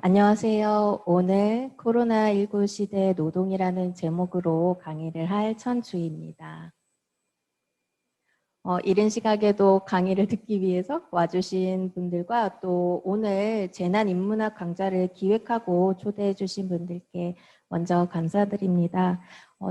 안녕하세요. 오늘 코로나19 시대 노동이라는 제목으로 강의를 할 천주희입니다. 이른 시각에도 강의를 듣기 위해서 와주신 분들과 또 오늘 재난인문학 강좌를 기획하고 초대해 주신 분들께 먼저 감사드립니다.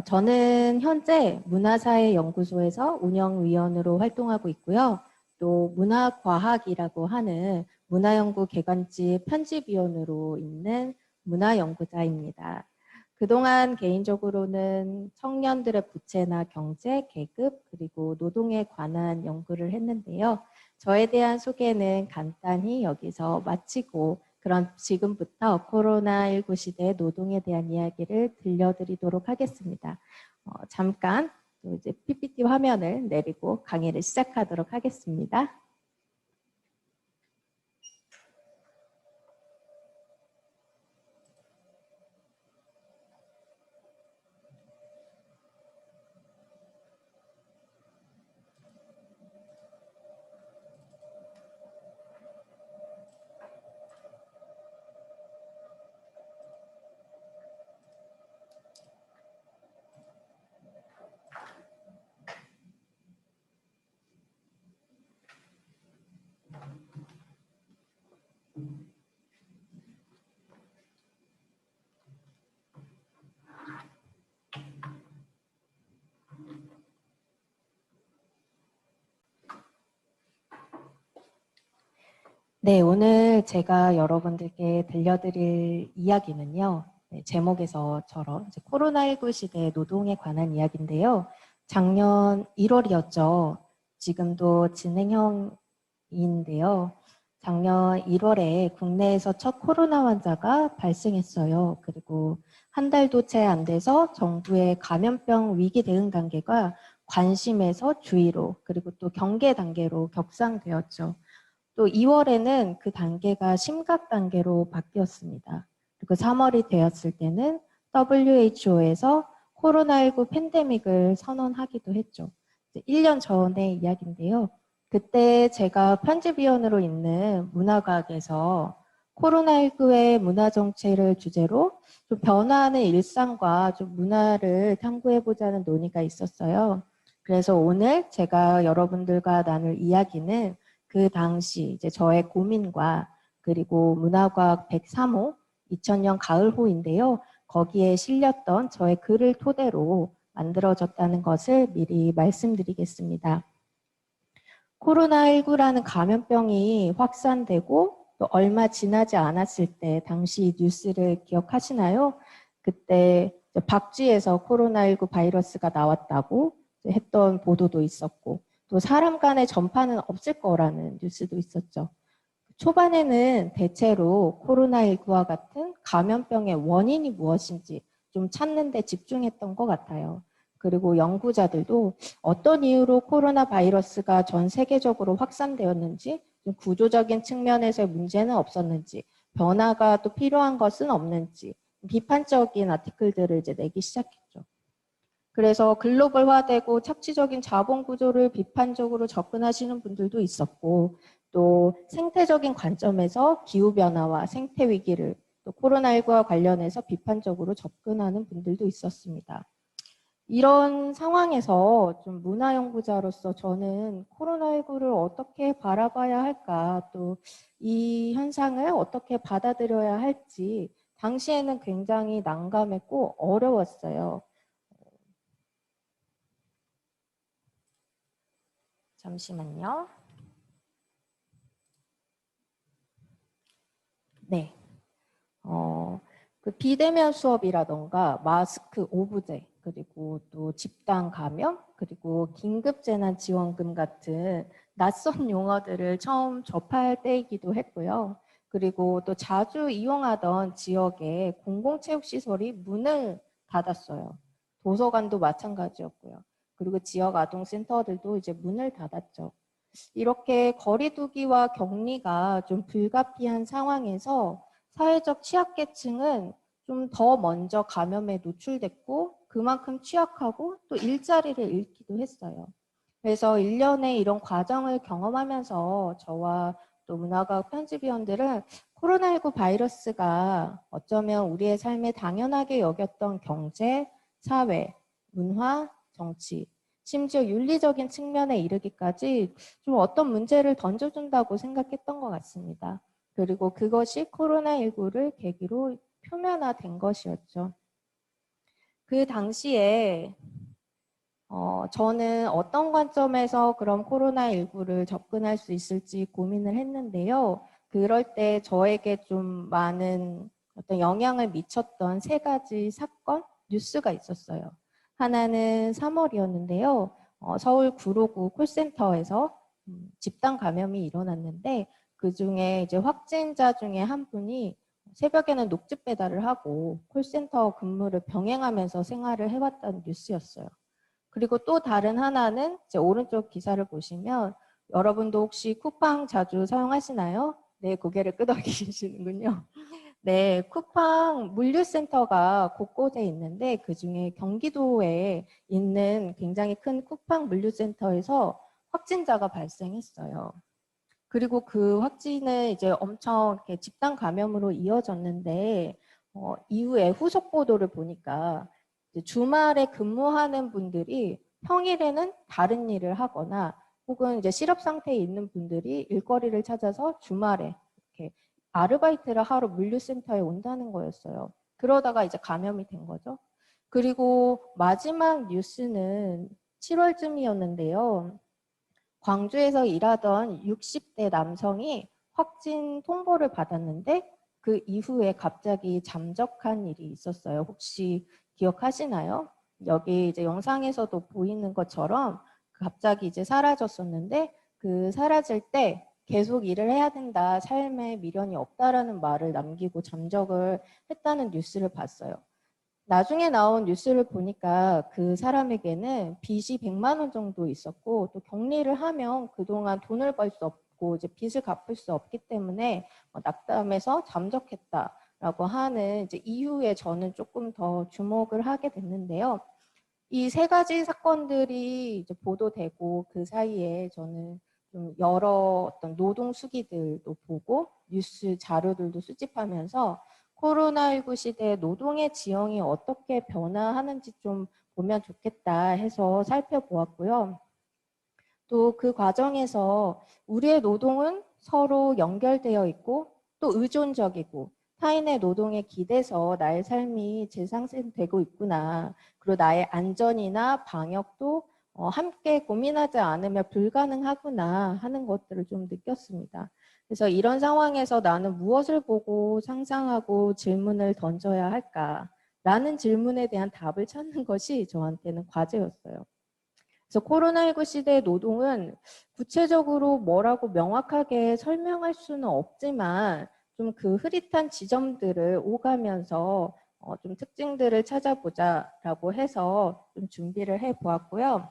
저는 현재 문화사회연구소에서 운영위원으로 활동하고 있고요. 또 문화과학이라고 하는 문화연구 개관지 편집위원으로 있는 문화연구자입니다. 그동안 개인적으로는 청년들의 부채나 경제, 계급, 그리고 노동에 관한 연구를 했는데요. 저에 대한 소개는 간단히 여기서 마치고 그럼 지금부터 코로나19 시대 노동에 대한 이야기를 들려드리도록 하겠습니다. 잠깐 또 이제 PPT 화면을 내리고 강의를 시작하도록 하겠습니다. 네, 오늘 제가 여러분들께 들려드릴 이야기는요. 제목에서처럼 코로나19 시대 노동에 관한 이야기인데요. 작년 1월이었죠. 지금도 진행형인데요. 작년 1월에 국내에서 첫 코로나 환자가 발생했어요. 그리고 한 달도 채 안 돼서 정부의 감염병 위기 대응 단계가 관심에서 주의로 그리고 또 경계 단계로 격상되었죠. 또 2월에는 그 단계가 심각 단계로 바뀌었습니다. 그리고 3월이 되었을 때는 WHO에서 코로나19 팬데믹을 선언하기도 했죠. 1년 전의 이야기인데요. 그때 제가 편집위원으로 있는 문화과학에서 코로나19의 문화정체를 주제로 좀 변화하는 일상과 좀 문화를 탐구해보자는 논의가 있었어요. 그래서 오늘 제가 여러분들과 나눌 이야기는 그 당시 이제 저의 고민과 그리고 문화과학 103호 2000년 가을호인데요. 거기에 실렸던 저의 글을 토대로 만들어졌다는 것을 미리 말씀드리겠습니다. 코로나19라는 감염병이 확산되고 또 얼마 지나지 않았을 때 당시 뉴스를 기억하시나요? 그때 박쥐에서 코로나19 바이러스가 나왔다고 했던 보도도 있었고 또 사람 간의 전파는 없을 거라는 뉴스도 있었죠. 초반에는 대체로 코로나19와 같은 감염병의 원인이 무엇인지 좀 찾는 데 집중했던 것 같아요. 그리고 연구자들도 어떤 이유로 코로나 바이러스가 전 세계적으로 확산되었는지, 좀 구조적인 측면에서의 문제는 없었는지, 변화가 또 필요한 것은 없는지, 비판적인 아티클들을 이제 내기 시작했죠. 그래서 글로벌화되고 착취적인 자본 구조를 비판적으로 접근하시는 분들도 있었고 또 생태적인 관점에서 기후변화와 생태 위기를 또 코로나19와 관련해서 비판적으로 접근하는 분들도 있었습니다. 이런 상황에서 좀 문화연구자로서 저는 코로나19를 어떻게 바라봐야 할까 또 이 현상을 어떻게 받아들여야 할지 당시에는 굉장히 난감했고 어려웠어요. 잠시만요. 네. 그 비대면 수업이라던가 마스크 오브제, 그리고 또 집단 감염, 그리고 긴급재난지원금 같은 낯선 용어들을 처음 접할 때이기도 했고요. 그리고 또 자주 이용하던 지역의 공공체육시설이 문을 닫았어요. 도서관도 마찬가지였고요. 그리고 지역 아동센터들도 이제 문을 닫았죠. 이렇게 거리두기와 격리가 좀 불가피한 상황에서 사회적 취약계층은 좀 더 먼저 감염에 노출됐고 그만큼 취약하고 또 일자리를 잃기도 했어요. 그래서 1년의 이런 과정을 경험하면서 저와 또 문화과학 편집위원들은 코로나19 바이러스가 어쩌면 우리의 삶에 당연하게 여겼던 경제, 사회, 문화, 정치, 심지어 윤리적인 측면에 이르기까지 좀 어떤 문제를 던져준다고 생각했던 것 같습니다. 그리고 그것이 코로나19를 계기로 표면화된 것이었죠. 그 당시에 저는 어떤 관점에서 그럼 코로나19를 접근할 수 있을지 고민을 했는데요. 그럴 때 저에게 좀 많은 어떤 영향을 미쳤던 세 가지 사건, 뉴스가 있었어요. 하나는 3월이었는데요. 서울 구로구 콜센터에서 집단 감염이 일어났는데 그중에 이제 확진자 중에 한 분이 새벽에는 녹즙 배달을 하고 콜센터 근무를 병행하면서 생활을 해왔다는 뉴스였어요. 그리고 또 다른 하나는 이제 오른쪽 기사를 보시면 여러분도 혹시 쿠팡 자주 사용하시나요? 네, 고개를 끄덕이시는군요. 네, 쿠팡 물류센터가 곳곳에 있는데 그중에 경기도에 있는 굉장히 큰 쿠팡 물류센터에서 확진자가 발생했어요. 그리고 그 확진은 이제 엄청 이렇게 집단 감염으로 이어졌는데 이후에 후속 보도를 보니까 주말에 근무하는 분들이 평일에는 다른 일을 하거나 혹은 이제 실업 상태에 있는 분들이 일거리를 찾아서 주말에 이렇게 아르바이트를 하러 물류센터에 온다는 거였어요. 그러다가 이제 감염이 된 거죠. 그리고 마지막 뉴스는 7월쯤이었는데요. 광주에서 일하던 60대 남성이 확진 통보를 받았는데 그 이후에 갑자기 잠적한 일이 있었어요. 혹시 기억하시나요? 여기 이제 영상에서도 보이는 것처럼 갑자기 이제 사라졌었는데 그 사라질 때 계속 일을 해야 된다, 삶에 미련이 없다라는 말을 남기고 잠적을 했다는 뉴스를 봤어요. 나중에 나온 뉴스를 보니까 그 사람에게는 빚이 100만 원 정도 있었고 또 격리를 하면 그동안 돈을 벌 수 없고 이제 빚을 갚을 수 없기 때문에 낙담해서 잠적했다라고 하는 이제 이후에 저는 조금 더 주목을 하게 됐는데요. 이 세 가지 사건들이 이제 보도되고 그 사이에 저는 좀 여러 어떤 노동 수기들도 보고 뉴스 자료들도 수집하면서 코로나19 시대 노동의 지형이 어떻게 변화하는지 좀 보면 좋겠다 해서 살펴보았고요. 또 그 과정에서 우리의 노동은 서로 연결되어 있고 또 의존적이고 타인의 노동에 기대서 나의 삶이 재상생되고 있구나. 그리고 나의 안전이나 방역도 함께 고민하지 않으면 불가능하구나 하는 것들을 좀 느꼈습니다. 그래서 이런 상황에서 나는 무엇을 보고 상상하고 질문을 던져야 할까라는 질문에 대한 답을 찾는 것이 저한테는 과제였어요. 그래서 코로나19 시대의 노동은 구체적으로 뭐라고 명확하게 설명할 수는 없지만 좀 그 흐릿한 지점들을 오가면서 좀 특징들을 찾아보자라고 해서 좀 준비를 해보았고요.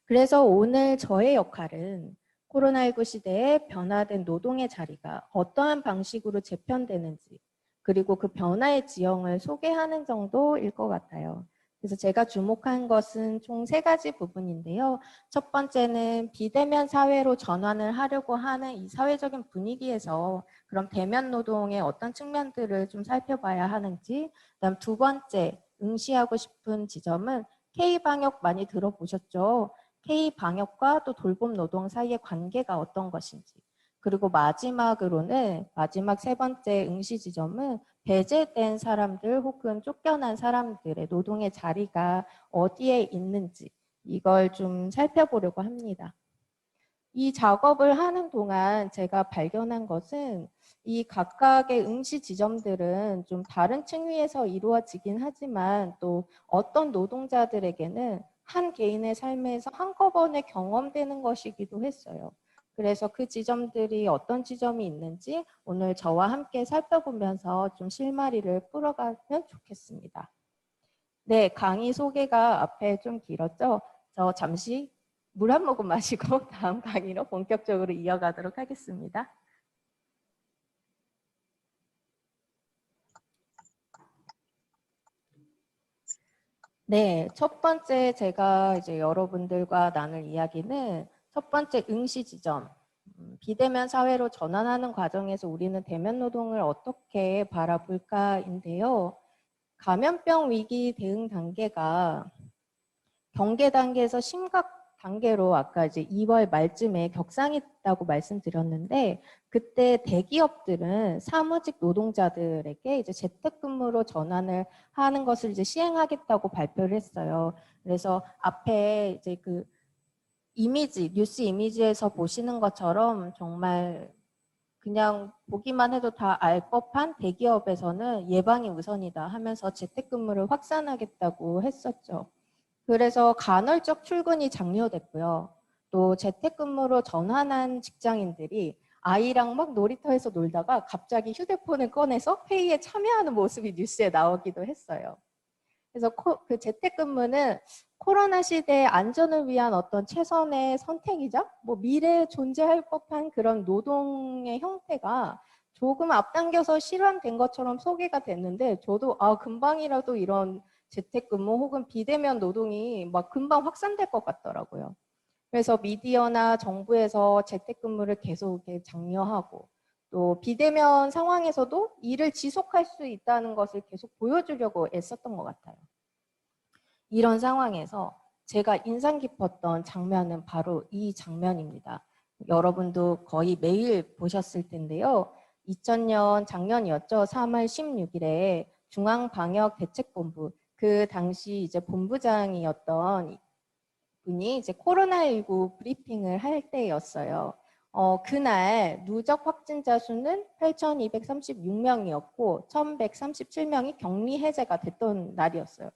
그래서 오늘 저의 역할은 코로나19 시대에 변화된 노동의 자리가 어떠한 방식으로 재편되는지 그리고 그 변화의 지형을 소개하는 정도일 것 같아요. 그래서 제가 주목한 것은 총 세 가지 부분인데요. 첫 번째는 비대면 사회로 전환을 하려고 하는 이 사회적인 분위기에서 그럼 대면 노동의 어떤 측면들을 좀 살펴봐야 하는지, 그다음 두 번째 응시하고 싶은 지점은 K-방역 많이 들어보셨죠? K-방역과 또 돌봄 노동 사이의 관계가 어떤 것인지, 그리고 마지막으로는 마지막 세 번째 응시 지점은 배제된 사람들 혹은 쫓겨난 사람들의 노동의 자리가 어디에 있는지 이걸 좀 살펴보려고 합니다. 이 작업을 하는 동안 제가 발견한 것은 이 각각의 응시 지점들은 좀 다른 층위에서 이루어지긴 하지만 또 어떤 노동자들에게는 한 개인의 삶에서 한꺼번에 경험되는 것이기도 했어요. 그래서 그 지점들이 어떤 지점이 있는지 오늘 저와 함께 살펴보면서 좀 실마리를 풀어가면 좋겠습니다. 네, 강의 소개가 앞에 좀 길었죠? 저 잠시 물 한 모금 마시고 다음 강의로 본격적으로 이어가도록 하겠습니다. 네, 첫 번째 제가 이제 여러분들과 나눌 이야기는 첫 번째 응시 지점, 비대면 사회로 전환하는 과정에서 우리는 대면 노동을 어떻게 바라볼까인데요. 감염병 위기 대응 단계가 경계 단계에서 심각 단계로 아까 이제 2월 말쯤에 격상했다고 말씀드렸는데, 그때 대기업들은 사무직 노동자들에게 이제 재택근무로 전환을 하는 것을 이제 시행하겠다고 발표를 했어요. 그래서 앞에 이제 그 이미지, 뉴스 이미지에서 보시는 것처럼 정말 그냥 보기만 해도 다 알 법한 대기업에서는 예방이 우선이다 하면서 재택근무를 확산하겠다고 했었죠. 그래서 간헐적 출근이 장려됐고요. 또 재택근무로 전환한 직장인들이 아이랑 막 놀이터에서 놀다가 갑자기 휴대폰을 꺼내서 회의에 참여하는 모습이 뉴스에 나오기도 했어요. 그래서 그 재택근무는 코로나 시대의 안전을 위한 어떤 최선의 선택이자 뭐 미래에 존재할 법한 그런 노동의 형태가 조금 앞당겨서 실현된 것처럼 소개가 됐는데, 저도 금방이라도 이런 재택근무 혹은 비대면 노동이 막 금방 확산될 것 같더라고요. 그래서 미디어나 정부에서 재택근무를 계속 장려하고, 또 비대면 상황에서도 일을 지속할 수 있다는 것을 계속 보여주려고 애썼던 것 같아요. 이런 상황에서 제가 인상 깊었던 장면은 바로 이 장면입니다. 여러분도 거의 매일 보셨을 텐데요. 2000년 작년이었죠. 3월 16일에 중앙방역대책본부, 그 당시 이제 본부장이었던 분이 이제 코로나19 브리핑을 할 때였어요. 그날 누적 확진자 수는 8,236명이었고 1,137명이 격리 해제가 됐던 날이었어요.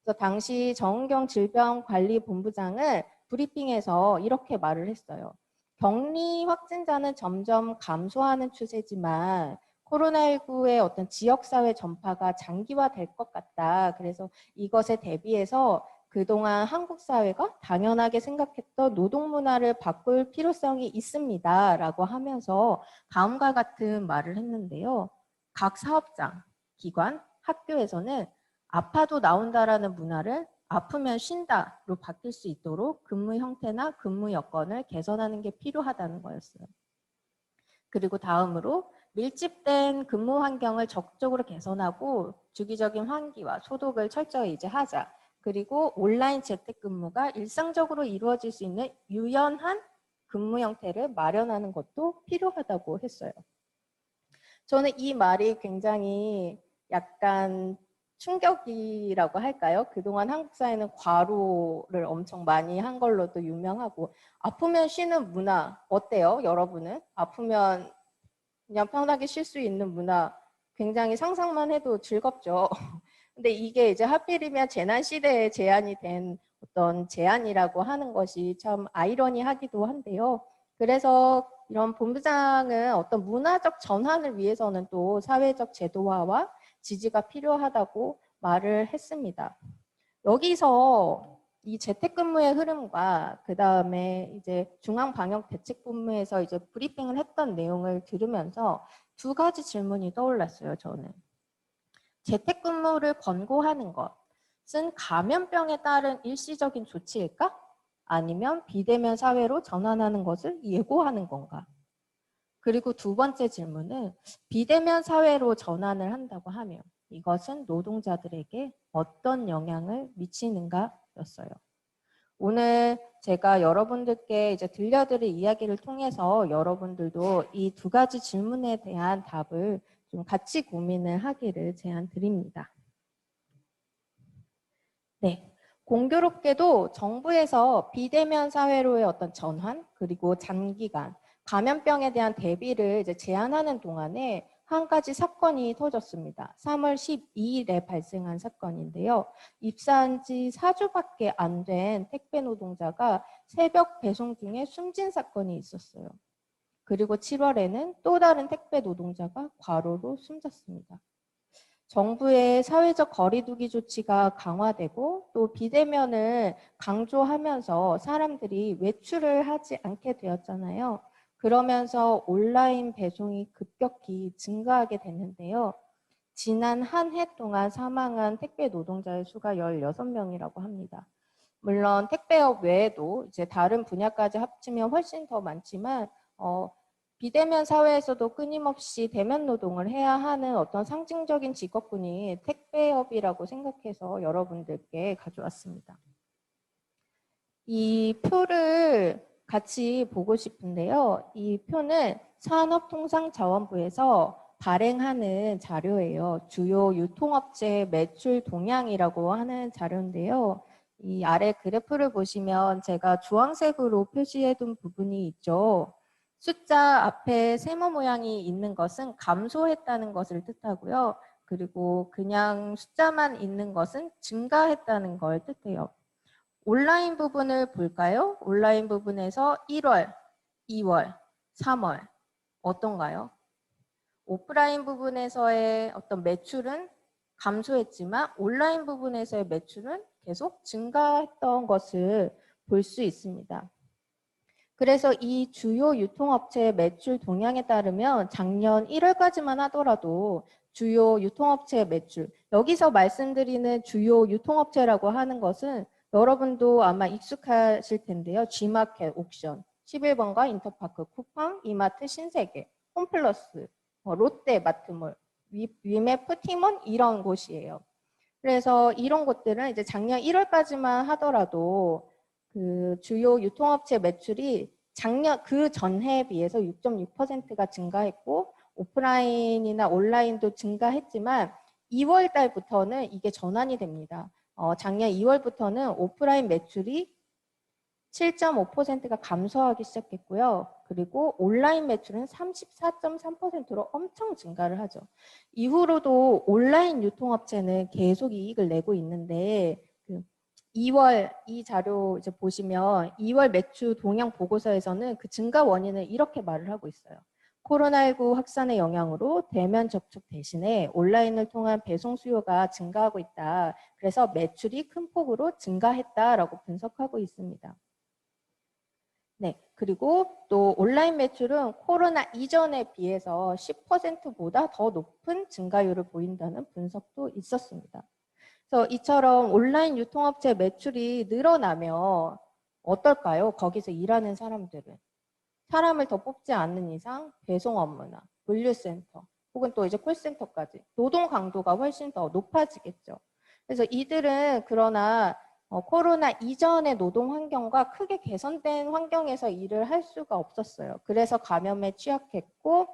그래서 당시 정은경 질병관리본부장을 브리핑에서 이렇게 말을 했어요. 격리 확진자는 점점 감소하는 추세지만 코로나19의 어떤 지역사회 전파가 장기화될 것 같다. 그래서 이것에 대비해서 그동안 한국 사회가 당연하게 생각했던 노동 문화를 바꿀 필요성이 있습니다. 라고 하면서 다음과 같은 말을 했는데요. 각 사업장, 기관, 학교에서는 아파도 나온다라는 문화를 아프면 쉰다로 바뀔 수 있도록 근무 형태나 근무 여건을 개선하는 게 필요하다는 거였어요. 그리고 다음으로 밀집된 근무 환경을 적극적으로 개선하고 주기적인 환기와 소독을 철저히 이제 하자. 그리고 온라인 재택근무가 일상적으로 이루어질 수 있는 유연한 근무 형태를 마련하는 것도 필요하다고 했어요. 저는 이 말이 굉장히 약간 충격이라고 할까요? 그동안 한국 사회는 과로를 엄청 많이 한 걸로도 유명하고, 아프면 쉬는 문화 어때요? 여러분은? 아프면 그냥 편하게 쉴 수 있는 문화 굉장히 상상만 해도 즐겁죠. 근데 이게 이제 하필이면 재난 시대에 제한이 된 어떤 제한이라고 하는 것이 참 아이러니하기도 한데요. 그래서 이런 본부장은 어떤 문화적 전환을 위해서는 또 사회적 제도화와 지지가 필요하다고 말을 했습니다. 여기서 이 재택근무의 흐름과 그 다음에 이제 중앙방역대책본부에서 이제 브리핑을 했던 내용을 들으면서 두 가지 질문이 떠올랐어요, 저는. 재택근무를 권고하는 것은 감염병에 따른 일시적인 조치일까? 아니면 비대면 사회로 전환하는 것을 예고하는 건가? 그리고 두 번째 질문은 비대면 사회로 전환을 한다고 하면 이것은 노동자들에게 어떤 영향을 미치는가였어요. 오늘 제가 여러분들께 이제 들려드릴 이야기를 통해서 여러분들도 이 두 가지 질문에 대한 답을 좀 같이 고민을 하기를 제안드립니다. 네. 공교롭게도 정부에서 비대면 사회로의 어떤 전환, 그리고 장기간 감염병에 대한 대비를 이제 제한하는 동안에 한 가지 사건이 터졌습니다. 3월 12일에 발생한 사건인데요. 입사한 지 4주밖에 안 된 택배 노동자가 새벽 배송 중에 숨진 사건이 있었어요. 그리고 7월에는 또 다른 택배 노동자가 과로로 숨졌습니다. 정부의 사회적 거리두기 조치가 강화되고 또 비대면을 강조하면서 사람들이 외출을 하지 않게 되었잖아요. 그러면서 온라인 배송이 급격히 증가하게 됐는데요. 지난 한 해 동안 사망한 택배 노동자의 수가 16명이라고 합니다. 물론 택배업 외에도 이제 다른 분야까지 합치면 훨씬 더 많지만 비대면 사회에서도 끊임없이 대면 노동을 해야 하는 어떤 상징적인 직업군이 택배업이라고 생각해서 여러분들께 가져왔습니다. 이 표를 같이 보고 싶은데요. 이 표는 산업통상자원부에서 발행하는 자료예요. 주요 유통업체 매출 동향이라고 하는 자료인데요. 이 아래 그래프를 보시면 제가 주황색으로 표시해둔 부분이 있죠. 숫자 앞에 세모 모양이 있는 것은 감소했다는 것을 뜻하고요. 그리고 그냥 숫자만 있는 것은 증가했다는 걸 뜻해요. 온라인 부분을 볼까요? 온라인 부분에서 1월, 2월, 3월 어떤가요? 오프라인 부분에서의 어떤 매출은 감소했지만 온라인 부분에서의 매출은 계속 증가했던 것을 볼 수 있습니다. 그래서 이 주요 유통업체의 매출 동향에 따르면 작년 1월까지만 하더라도 주요 유통업체의 매출, 여기서 말씀드리는 주요 유통업체라고 하는 것은 여러분도 아마 익숙하실 텐데요. G마켓, 옥션, 11번가, 인터파크, 쿠팡, 이마트, 신세계, 홈플러스, 롯데, 마트몰, 위메프, 티몬 이런 곳이에요. 그래서 이런 곳들은 이제 작년 1월까지만 하더라도 그 주요 유통업체 매출이 작년 그 전해에 비해서 6.6%가 증가했고 오프라인이나 온라인도 증가했지만 2월 달부터는 이게 전환이 됩니다. 작년 2월부터는 오프라인 매출이 7.5%가 감소하기 시작했고요. 그리고 온라인 매출은 34.3%로 엄청 증가를 하죠. 이후로도 온라인 유통업체는 계속 이익을 내고 있는데 2월 이 자료 이제 보시면 2월 매출 동향 보고서에서는 그 증가 원인을 이렇게 말을 하고 있어요. 코로나19 확산의 영향으로 대면 접촉 대신에 온라인을 통한 배송 수요가 증가하고 있다. 그래서 매출이 큰 폭으로 증가했다라고 분석하고 있습니다. 네, 그리고 또 온라인 매출은 코로나 이전에 비해서 10%보다 더 높은 증가율을 보인다는 분석도 있었습니다. 그래서 이처럼 온라인 유통업체 매출이 늘어나면 어떨까요? 거기서 일하는 사람들은. 사람을 더 뽑지 않는 이상 배송 업무나 물류센터 혹은 또 이제 콜센터까지 노동 강도가 훨씬 더 높아지겠죠. 그래서 이들은 그러나 코로나 이전의 노동 환경과 크게 개선된 환경에서 일을 할 수가 없었어요. 그래서 감염에 취약했고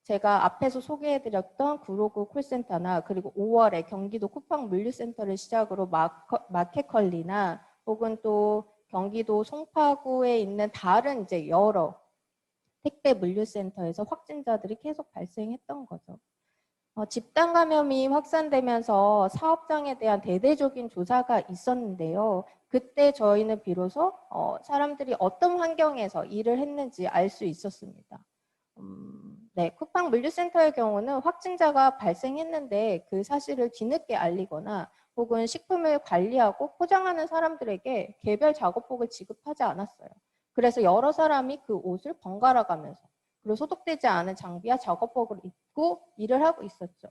제가 앞에서 소개해드렸던 구로구 콜센터나 그리고 5월에 경기도 쿠팡 물류센터를 시작으로 마켓컬리나 혹은 또 경기도 송파구에 있는 다른 이제 여러 택배 물류센터에서 확진자들이 계속 발생했던 거죠. 집단 감염이 확산되면서 사업장에 대한 대대적인 조사가 있었는데요. 그때 저희는 비로소 사람들이 어떤 환경에서 일을 했는지 알 수 있었습니다. 네, 쿠팡 물류센터의 경우는 확진자가 발생했는데 그 사실을 뒤늦게 알리거나 혹은 식품을 관리하고 포장하는 사람들에게 개별 작업복을 지급하지 않았어요. 그래서 여러 사람이 그 옷을 번갈아 가면서 그리고 소독되지 않은 장비와 작업복을 입고 일을 하고 있었죠.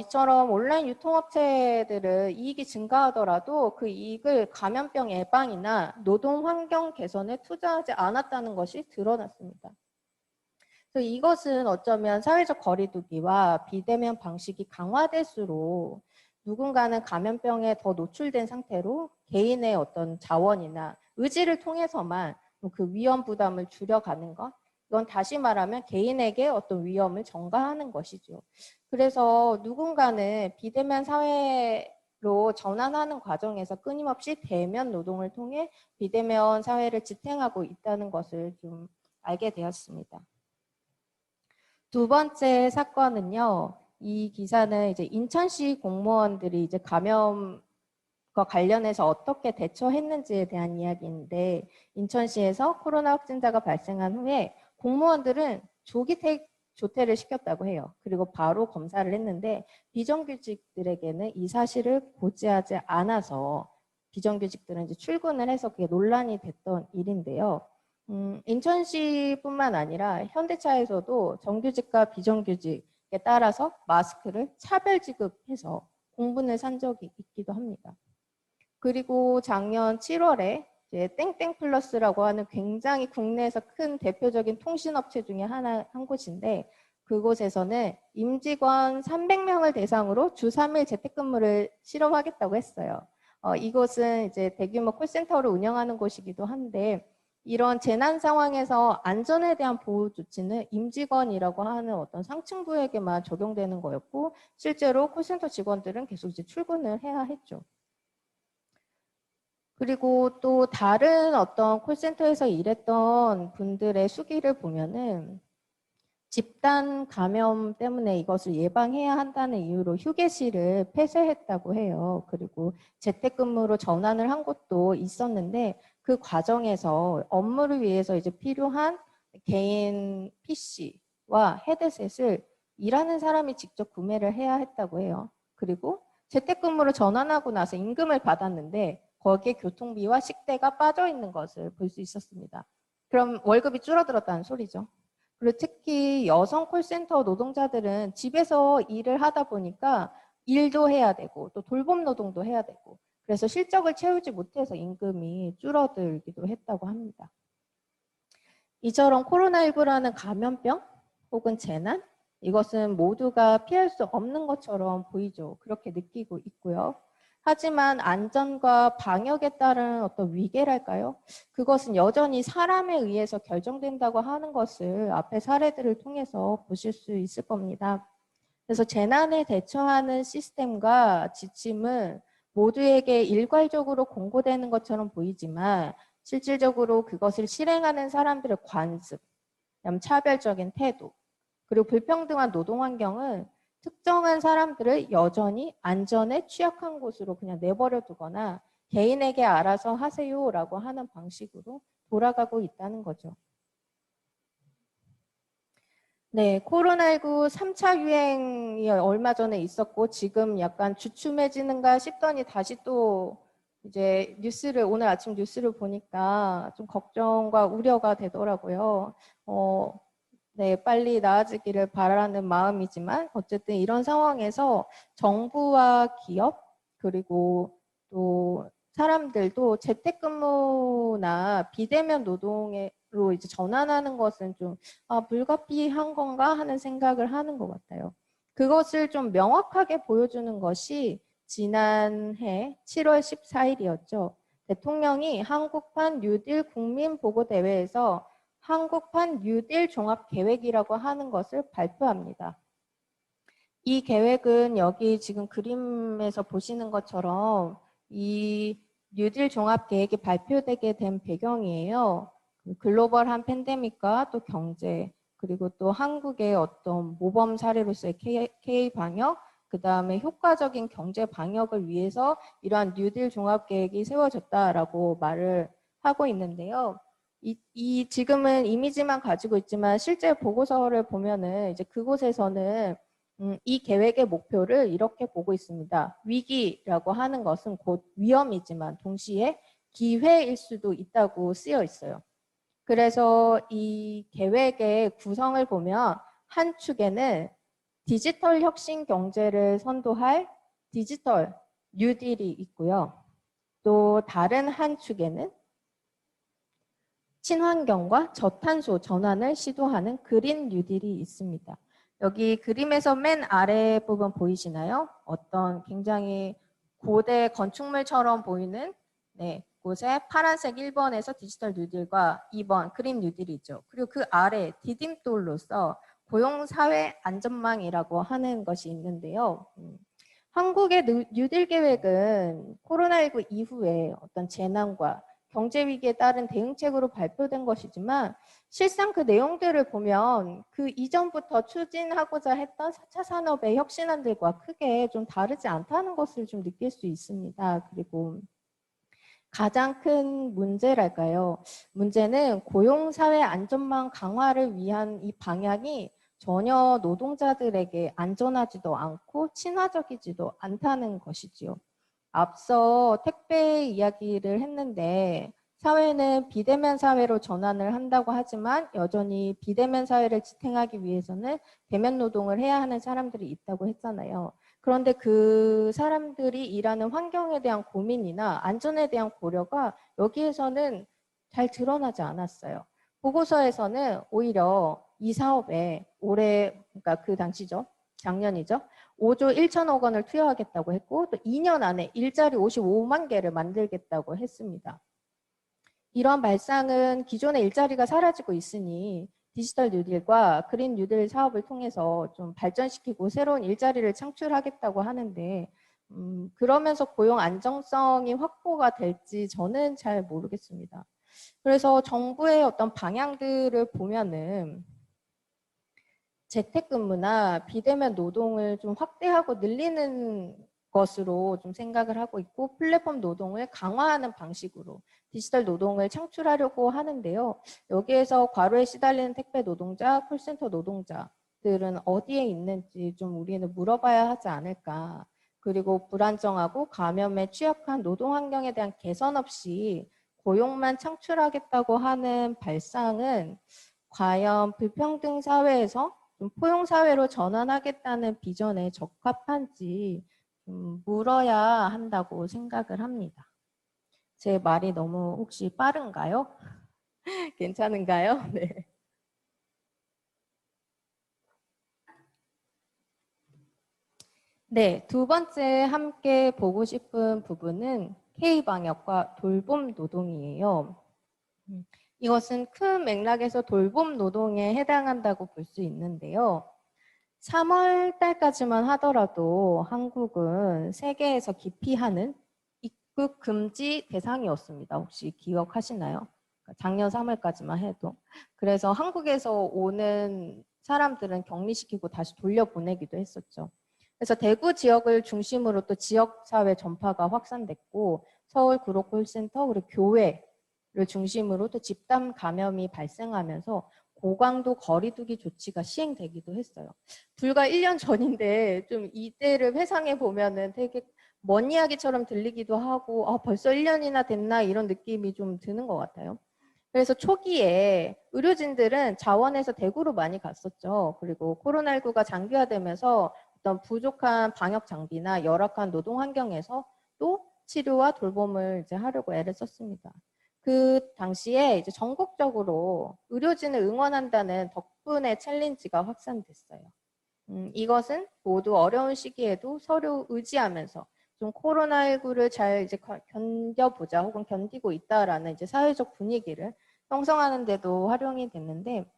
이처럼 온라인 유통업체들은 이익이 증가하더라도 그 이익을 감염병 예방이나 노동 환경 개선에 투자하지 않았다는 것이 드러났습니다. 그래서 이것은 어쩌면 사회적 거리두기와 비대면 방식이 강화될수록 누군가는 감염병에 더 노출된 상태로 개인의 어떤 자원이나 의지를 통해서만 그 위험 부담을 줄여가는 것, 이건 다시 말하면 개인에게 어떤 위험을 전가하는 것이죠. 그래서 누군가는 비대면 사회로 전환하는 과정에서 끊임없이 대면 노동을 통해 비대면 사회를 지탱하고 있다는 것을 좀 알게 되었습니다. 두 번째 사건은요. 이 기사는 이제 인천시 공무원들이 이제 감염과 관련해서 어떻게 대처했는지에 대한 이야기인데 인천시에서 코로나 확진자가 발생한 후에 공무원들은 조기 조퇴를 시켰다고 해요. 그리고 바로 검사를 했는데 비정규직들에게는 이 사실을 고지하지 않아서 비정규직들은 이제 출근을 해서 그게 논란이 됐던 일인데요. 인천시뿐만 아니라 현대차에서도 정규직과 비정규직에 따라서 마스크를 차별 지급해서 공분을 산 적이 있기도 합니다. 그리고 작년 7월에 이제 땡땡 플러스라고 하는 굉장히 국내에서 큰 대표적인 통신업체 중에 한 곳인데 그곳에서는 임직원 300명을 대상으로 주 3일 재택근무를 실험하겠다고 했어요. 이곳은 이제 대규모 콜센터를 운영하는 곳이기도 한데 이런 재난 상황에서 안전에 대한 보호 조치는 임직원이라고 하는 어떤 상층부에게만 적용되는 거였고 실제로 콜센터 직원들은 계속 이제 출근을 해야 했죠. 그리고 또 다른 어떤 콜센터에서 일했던 분들의 수기를 보면은 집단 감염 때문에 이것을 예방해야 한다는 이유로 휴게실을 폐쇄했다고 해요. 그리고 재택근무로 전환을 한 곳도 있었는데 그 과정에서 업무를 위해서 이제 필요한 개인 PC와 헤드셋을 일하는 사람이 직접 구매를 해야 했다고 해요. 그리고 재택근무로 전환하고 나서 임금을 받았는데 거기에 교통비와 식대가 빠져 있는 것을 볼 수 있었습니다. 그럼 월급이 줄어들었다는 소리죠. 그리고 특히 여성 콜센터 노동자들은 집에서 일을 하다 보니까 일도 해야 되고 또 돌봄 노동도 해야 되고 그래서 실적을 채우지 못해서 임금이 줄어들기도 했다고 합니다. 이처럼 코로나19라는 감염병 혹은 재난 이것은 모두가 피할 수 없는 것처럼 보이죠. 그렇게 느끼고 있고요. 하지만 안전과 방역에 따른 어떤 위계랄까요? 그것은 여전히 사람에 의해서 결정된다고 하는 것을 앞의 사례들을 통해서 보실 수 있을 겁니다. 그래서 재난에 대처하는 시스템과 지침은 모두에게 일괄적으로 공고되는 것처럼 보이지만 실질적으로 그것을 실행하는 사람들의 관습, 차별적인 태도, 그리고 불평등한 노동 환경은 특정한 사람들을 여전히 안전에 취약한 곳으로 그냥 내버려 두거나 개인에게 알아서 하세요라고 하는 방식으로 돌아가고 있다는 거죠. 네, 코로나19 3차 유행이 얼마 전에 있었고 지금 약간 주춤해지는가 싶더니 다시 또 이제 오늘 아침 뉴스를 보니까 좀 걱정과 우려가 되더라고요. 네, 빨리 나아지기를 바라는 마음이지만 어쨌든 이런 상황에서 정부와 기업 그리고 또 사람들도 재택근무나 비대면 노동으로 이제 전환하는 것은 좀 불가피한 건가 하는 생각을 하는 것 같아요. 그것을 좀 명확하게 보여주는 것이 지난해 7월 14일이었죠. 대통령이 한국판 뉴딜 국민보고대회에서 한국판 뉴딜 종합계획이라고 하는 것을 발표합니다. 이 계획은 여기 지금 그림에서 보시는 것처럼 이 뉴딜 종합계획이 발표되게 된 배경이에요. 글로벌한 팬데믹과 또 경제 그리고 또 한국의 어떤 모범 사례로서의 K-방역 그 다음에 효과적인 경제 방역을 위해서 이러한 뉴딜 종합계획이 세워졌다라고 말을 하고 있는데요. 지금은 이미지만 가지고 있지만 실제 보고서를 보면은 이제 그곳에서는 이 계획의 목표를 이렇게 보고 있습니다. 위기라고 하는 것은 곧 위험이지만 동시에 기회일 수도 있다고 쓰여 있어요. 그래서 이 계획의 구성을 보면 한 축에는 디지털 혁신 경제를 선도할 디지털 뉴딜이 있고요. 또 다른 한 축에는 친환경과 저탄소 전환을 시도하는 그린 뉴딜이 있습니다. 여기 그림에서 맨 아래 부분 보이시나요? 어떤 굉장히 고대 건축물처럼 보이는 곳에 파란색 1번에서 디지털 뉴딜과 2번 그린 뉴딜이 있죠. 그리고 그 아래 디딤돌로서 고용사회 안전망이라고 하는 것이 있는데요. 한국의 뉴딜 계획은 코로나19 이후에 어떤 재난과 경제 위기에 따른 대응책으로 발표된 것이지만 실상 그 내용들을 보면 그 이전부터 추진하고자 했던 4차 산업의 혁신안들과 크게 좀 다르지 않다는 것을 좀 느낄 수 있습니다. 그리고 가장 큰 문제랄까요? 문제는 고용사회 안전망 강화를 위한 이 방향이 전혀 노동자들에게 안전하지도 않고 친화적이지도 않다는 것이지요. 앞서 택배 이야기를 했는데 사회는 비대면 사회로 전환을 한다고 하지만 여전히 비대면 사회를 지탱하기 위해서는 대면 노동을 해야 하는 사람들이 있다고 했잖아요. 그런데 그 사람들이 일하는 환경에 대한 고민이나 안전에 대한 고려가 여기에서는 잘 드러나지 않았어요. 보고서에서는 오히려 이 사업에 올해, 그러니까 그 당시죠. 작년이죠. 5조 1천억 원을 투여하겠다고 했고 또 2년 안에 일자리 55만 개를 만들겠다고 했습니다. 이런 발상은 기존의 일자리가 사라지고 있으니 디지털 뉴딜과 그린 뉴딜 사업을 통해서 좀 발전시키고 새로운 일자리를 창출하겠다고 하는데 그러면서 고용 안정성이 확보가 될지 저는 잘 모르겠습니다. 그래서 정부의 어떤 방향들을 보면은 재택근무나 비대면 노동을 좀 확대하고 늘리는 것으로 좀 생각을 하고 있고 플랫폼 노동을 강화하는 방식으로 디지털 노동을 창출하려고 하는데요. 여기에서 과로에 시달리는 택배 노동자, 콜센터 노동자들은 어디에 있는지 좀 우리는 물어봐야 하지 않을까. 그리고 불안정하고 감염에 취약한 노동 환경에 대한 개선 없이 고용만 창출하겠다고 하는 발상은 과연 불평등 사회에서 좀 포용 사회로 전환하겠다는 비전에 적합한지 물어야 한다고 생각을 합니다. 제 말이 너무 혹시 빠른가요? 괜찮은가요? 네. 네, 두 번째 함께 보고 싶은 부분은 K방역과 돌봄 노동이에요. 이것은 큰 맥락에서 돌봄 노동에 해당한다고 볼 수 있는데요. 3월 달까지만 하더라도 한국은 세계에서 기피하는 입국 금지 대상이었습니다. 혹시 기억하시나요? 작년 3월까지만 해도. 그래서 한국에서 오는 사람들은 격리시키고 다시 돌려보내기도 했었죠. 그래서 대구 지역을 중심으로 또 지역사회 전파가 확산됐고 서울 구로콜센터 그리고 교회를 중심으로 또 집단 감염이 발생하면서 고강도 거리두기 조치가 시행되기도 했어요. 불과 1년 전인데 좀 이때를 회상해 보면은 되게 먼 이야기처럼 들리기도 하고 벌써 1년이나 됐나 이런 느낌이 좀 드는 것 같아요. 그래서 초기에 의료진들은 자원에서 대구로 많이 갔었죠. 그리고 코로나19가 장기화되면서 어떤 부족한 방역 장비나 열악한 노동 환경에서 또 치료와 돌봄을 이제 하려고 애를 썼습니다. 그 당시에 이제 전국적으로 의료진을 응원한다는 덕분에 챌린지가 확산됐어요. 이것은 모두 어려운 시기에도 서로 의지하면서 좀 코로나19를 잘 이제 견뎌보자 혹은 견디고 있다라는 이제 사회적 분위기를 형성하는 데도 활용이 됐는데,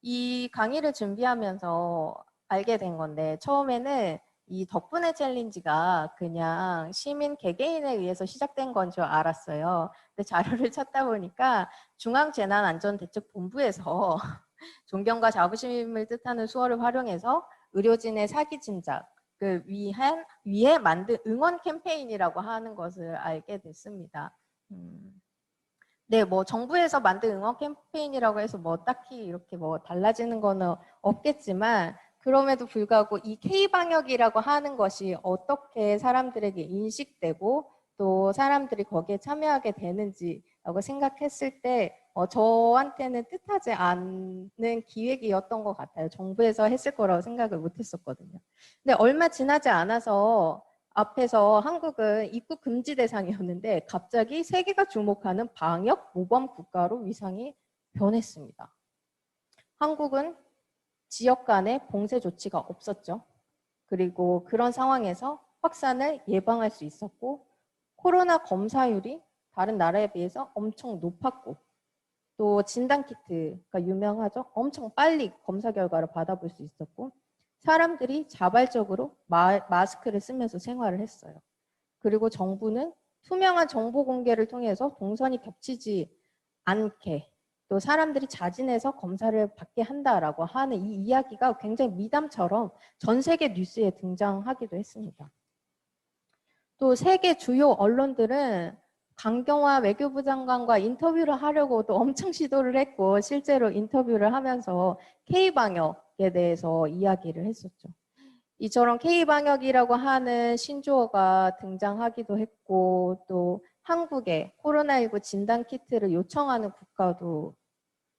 이 강의를 준비하면서 알게 된 건데, 처음에는 이 덕분에 챌린지가 그냥 시민 개개인에 의해서 시작된 건 줄 알았어요. 근데 자료를 찾다 보니까 중앙재난안전대책본부에서 존경과 자부심을 뜻하는 수어를 활용해서 의료진의 사기 진작을 위해 만든 응원 캠페인이라고 하는 것을 알게 됐습니다. 네, 뭐 정부에서 만든 응원 캠페인이라고 해서 뭐 딱히 이렇게 뭐 달라지는 거는 없겠지만 그럼에도 불구하고 이 K방역이라고 하는 것이 어떻게 사람들에게 인식되고 또 사람들이 거기에 참여하게 되는지라고 생각했을 때 저한테는 뜻하지 않는 기획이었던 것 같아요. 정부에서 했을 거라고 생각을 못했었거든요. 근데 얼마 지나지 않아서 앞에서 한국은 입국 금지 대상이었는데 갑자기 세계가 주목하는 방역 모범 국가로 위상이 변했습니다. 한국은 지역 간의 봉쇄 조치가 없었죠. 그리고 그런 상황에서 확산을 예방할 수 있었고 코로나 검사율이 다른 나라에 비해서 엄청 높았고 또 진단키트가 유명하죠. 엄청 빨리 검사 결과를 받아볼 수 있었고 사람들이 자발적으로 마스크를 쓰면서 생활을 했어요. 그리고 정부는 투명한 정보 공개를 통해서 동선이 겹치지 않게 또 사람들이 자진해서 검사를 받게 한다라고 하는 이 이야기가 굉장히 미담처럼 전 세계 뉴스에 등장하기도 했습니다. 또 세계 주요 언론들은 강경화 외교부 장관과 인터뷰를 하려고도 엄청 시도를 했고 실제로 인터뷰를 하면서 K방역에 대해서 이야기를 했었죠. 이처럼 K방역이라고 하는 신조어가 등장하기도 했고 또 한국에 코로나19 진단 키트를 요청하는 국가도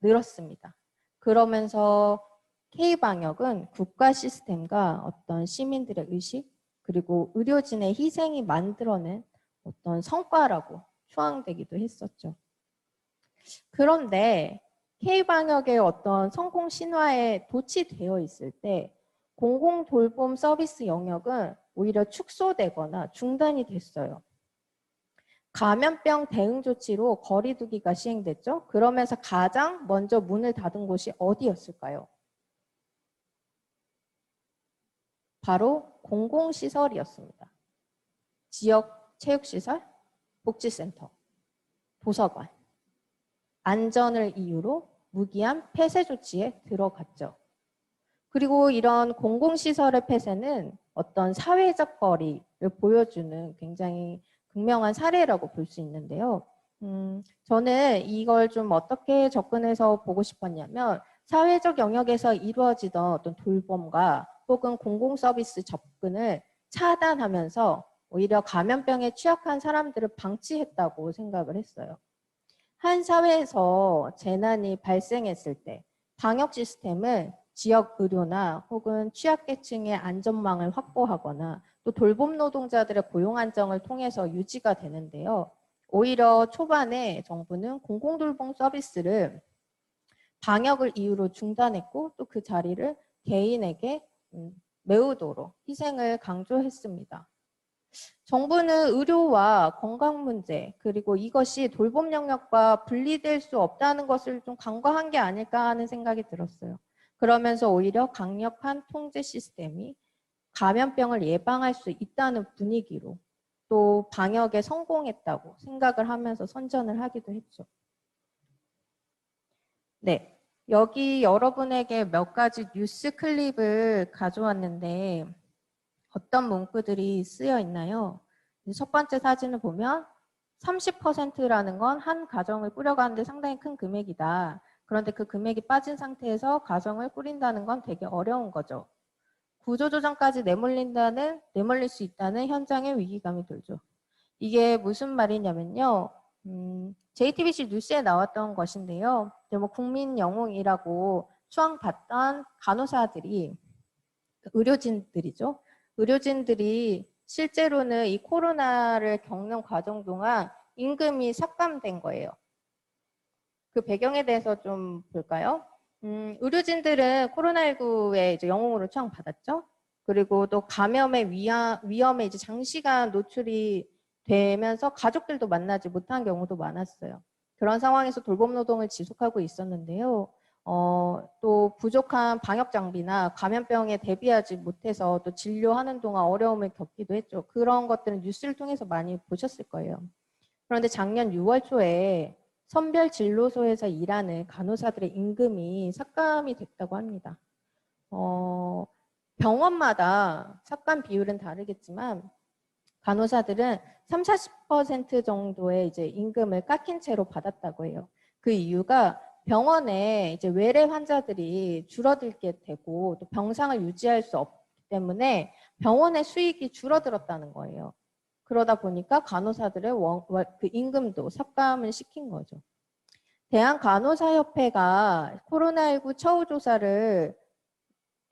늘었습니다. 그러면서 K방역은 국가 시스템과 어떤 시민들의 의식 그리고 의료진의 희생이 만들어낸 어떤 성과라고 추앙되기도 했었죠. 그런데 K방역의 어떤 성공 신화에 도취되어 있을 때 공공 돌봄 서비스 영역은 오히려 축소되거나 중단이 됐어요. 감염병 대응 조치로 거리 두기가 시행됐죠. 그러면서 가장 먼저 문을 닫은 곳이 어디였을까요? 바로 공공시설이었습니다. 지역 체육시설, 복지센터, 도서관. 안전을 이유로 무기한 폐쇄 조치에 들어갔죠. 그리고 이런 공공시설의 폐쇄는 어떤 사회적 거리를 보여주는 굉장히 극명한 사례라고 볼 수 있는데요. 저는 이걸 좀 어떻게 접근해서 보고 싶었냐면 사회적 영역에서 이루어지던 어떤 돌봄과 혹은 공공서비스 접근을 차단하면서 오히려 감염병에 취약한 사람들을 방치했다고 생각을 했어요. 한 사회에서 재난이 발생했을 때 방역 시스템을 지역 의료나 혹은 취약계층의 안전망을 확보하거나 또 돌봄 노동자들의 고용 안정을 통해서 유지가 되는데요. 오히려 초반에 정부는 공공돌봄 서비스를 방역을 이유로 중단했고 또 그 자리를 개인에게 메우도록 희생을 강조했습니다. 정부는 의료와 건강 문제 그리고 이것이 돌봄 영역과 분리될 수 없다는 것을 좀 간과한 게 아닐까 하는 생각이 들었어요. 그러면서 오히려 강력한 통제 시스템이 감염병을 예방할 수 있다는 분위기로 또 방역에 성공했다고 생각을 하면서 선전을 하기도 했죠. 네, 여기 여러분에게 몇 가지 뉴스 클립을 가져왔는데 어떤 문구들이 쓰여 있나요? 첫 번째 사진을 보면 30%라는 건 한 가정을 꾸려가는데 상당히 큰 금액이다. 그런데 그 금액이 빠진 상태에서 가정을 꾸린다는 건 되게 어려운 거죠. 구조조정까지 내몰릴 수 있다는 현장의 위기감이 들죠. 이게 무슨 말이냐면요. JTBC 뉴스에 나왔던 것인데요. 뭐 국민 영웅이라고 추앙받던 간호사들이 의료진들이죠. 의료진들이 실제로는 이 코로나를 겪는 과정 동안 임금이 삭감된 거예요. 그 배경에 대해서 좀 볼까요? 의료진들은 코로나19에 이제 영웅으로 추앙받았죠. 그리고 또 감염의 위험에 이제 장시간 노출이 되면서 가족들도 만나지 못한 경우도 많았어요. 그런 상황에서 돌봄 노동을 지속하고 있었는데요. 또 부족한 방역 장비나 감염병에 대비하지 못해서 또 진료하는 동안 어려움을 겪기도 했죠. 그런 것들은 뉴스를 통해서 많이 보셨을 거예요. 그런데 작년 6월 초에 선별진료소에서 일하는 간호사들의 임금이 삭감이 됐다고 합니다. 병원마다 삭감 비율은 다르겠지만 간호사들은 30~40% 정도의 이제 임금을 깎인 채로 받았다고 해요. 그 이유가 병원에 이제 외래 환자들이 줄어들게 되고 또 병상을 유지할 수 없기 때문에 병원의 수익이 줄어들었다는 거예요. 그러다 보니까 간호사들의 그 임금도 삭감을 시킨 거죠. 대한간호사협회가 코로나19 처우 조사를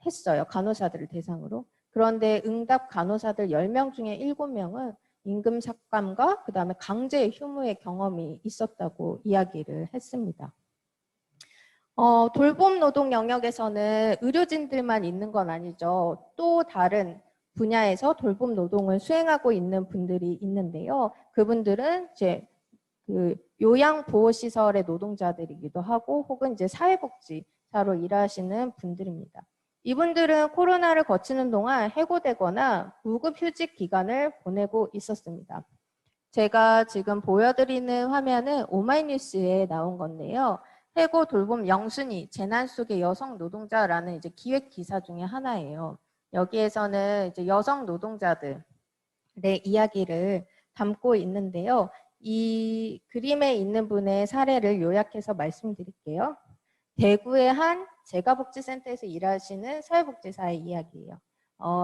했어요. 간호사들을 대상으로. 그런데 응답 간호사들 10명 중에 7명은 임금 삭감과 그다음에 강제 휴무의 경험이 있었다고 이야기를 했습니다. 돌봄 노동 영역에서는 의료진들만 있는 건 아니죠. 또 다른 분야에서 돌봄 노동을 수행하고 있는 분들이 있는데요. 그분들은 이제 그 요양보호시설의 노동자들이기도 하고 혹은 이제 사회복지사로 일하시는 분들입니다. 이분들은 코로나를 거치는 동안 해고되거나 무급휴직 기간을 보내고 있었습니다. 제가 지금 보여드리는 화면은 오마이뉴스에 나온 건데요. 해고 돌봄 영순이 재난 속의 여성 노동자라는 이제 기획 기사 중에 하나예요. 여기에서는 이제 여성 노동자들의 이야기를 담고 있는데요. 이 그림에 있는 분의 사례를 요약해서 말씀드릴게요. 대구의 한 재가복지센터에서 일하시는 사회복지사의 이야기예요.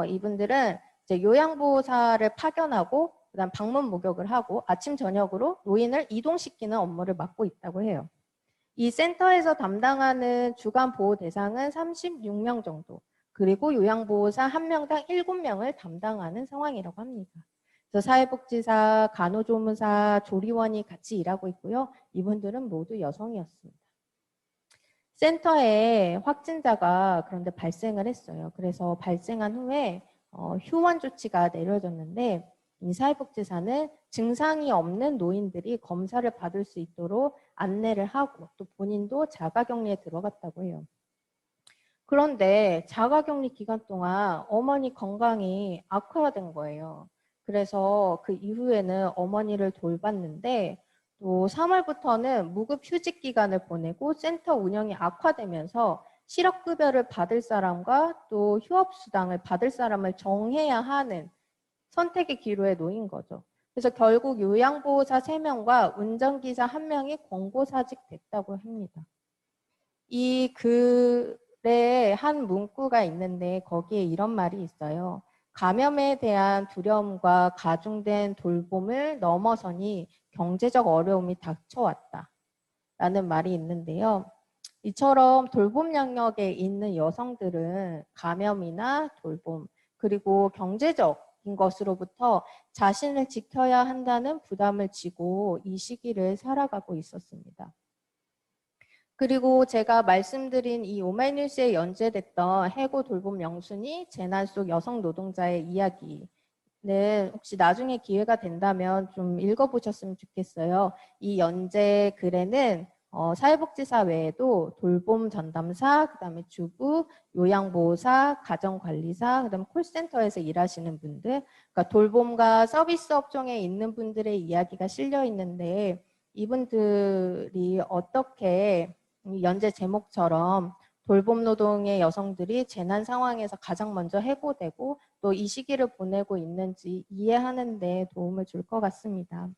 이분들은 이제 요양보호사를 파견하고 그다음 방문 목욕을 하고 아침 저녁으로 노인을 이동시키는 업무를 맡고 있다고 해요. 이 센터에서 담당하는 주간 보호 대상은 36명 정도, 그리고 요양보호사 1명당 7명을 담당하는 상황이라고 합니다. 그래서 사회복지사, 간호조무사, 조리원이 같이 일하고 있고요. 이분들은 모두 여성이었습니다. 센터에 확진자가 그런데 발생을 했어요. 그래서 발생한 후에 휴원 조치가 내려졌는데 이 사회복지사는 증상이 없는 노인들이 검사를 받을 수 있도록 안내를 하고 또 본인도 자가격리에 들어갔다고 해요. 그런데 자가격리 기간 동안 어머니 건강이 악화된 거예요. 그래서 그 이후에는 어머니를 돌봤는데 또 3월부터는 무급 휴직 기간을 보내고 센터 운영이 악화되면서 실업급여를 받을 사람과 또 휴업수당을 받을 사람을 정해야 하는 선택의 기로에 놓인 거죠. 그래서 결국 요양보호사 3명과 운전기사 1명이 권고사직됐다고 합니다. 이 글에 한 문구가 있는데 거기에 이런 말이 있어요. 감염에 대한 두려움과 가중된 돌봄을 넘어서니 경제적 어려움이 닥쳐왔다. 라는 말이 있는데요. 이처럼 돌봄 영역에 있는 여성들은 감염이나 돌봄, 그리고 경제적인 것으로부터 자신을 지켜야 한다는 부담을 지고 이 시기를 살아가고 있었습니다. 그리고 제가 말씀드린 이 오마이뉴스에 연재됐던 해고 돌봄 명순이 재난 속 여성 노동자의 이야기는 혹시 나중에 기회가 된다면 좀 읽어보셨으면 좋겠어요. 이 연재 글에는 사회복지사 외에도 돌봄 전담사, 그다음에 주부, 요양보호사, 가정관리사, 그다음에 콜센터에서 일하시는 분들, 그러니까 돌봄과 서비스 업종에 있는 분들의 이야기가 실려 있는데 이분들이 어떻게 연재 제목처럼 돌봄 노동의 여성들이 재난 상황에서 가장 먼저 해고되고 또 이 시기를 보내고 있는지 이해하는 데 도움을 줄 것 같습니다.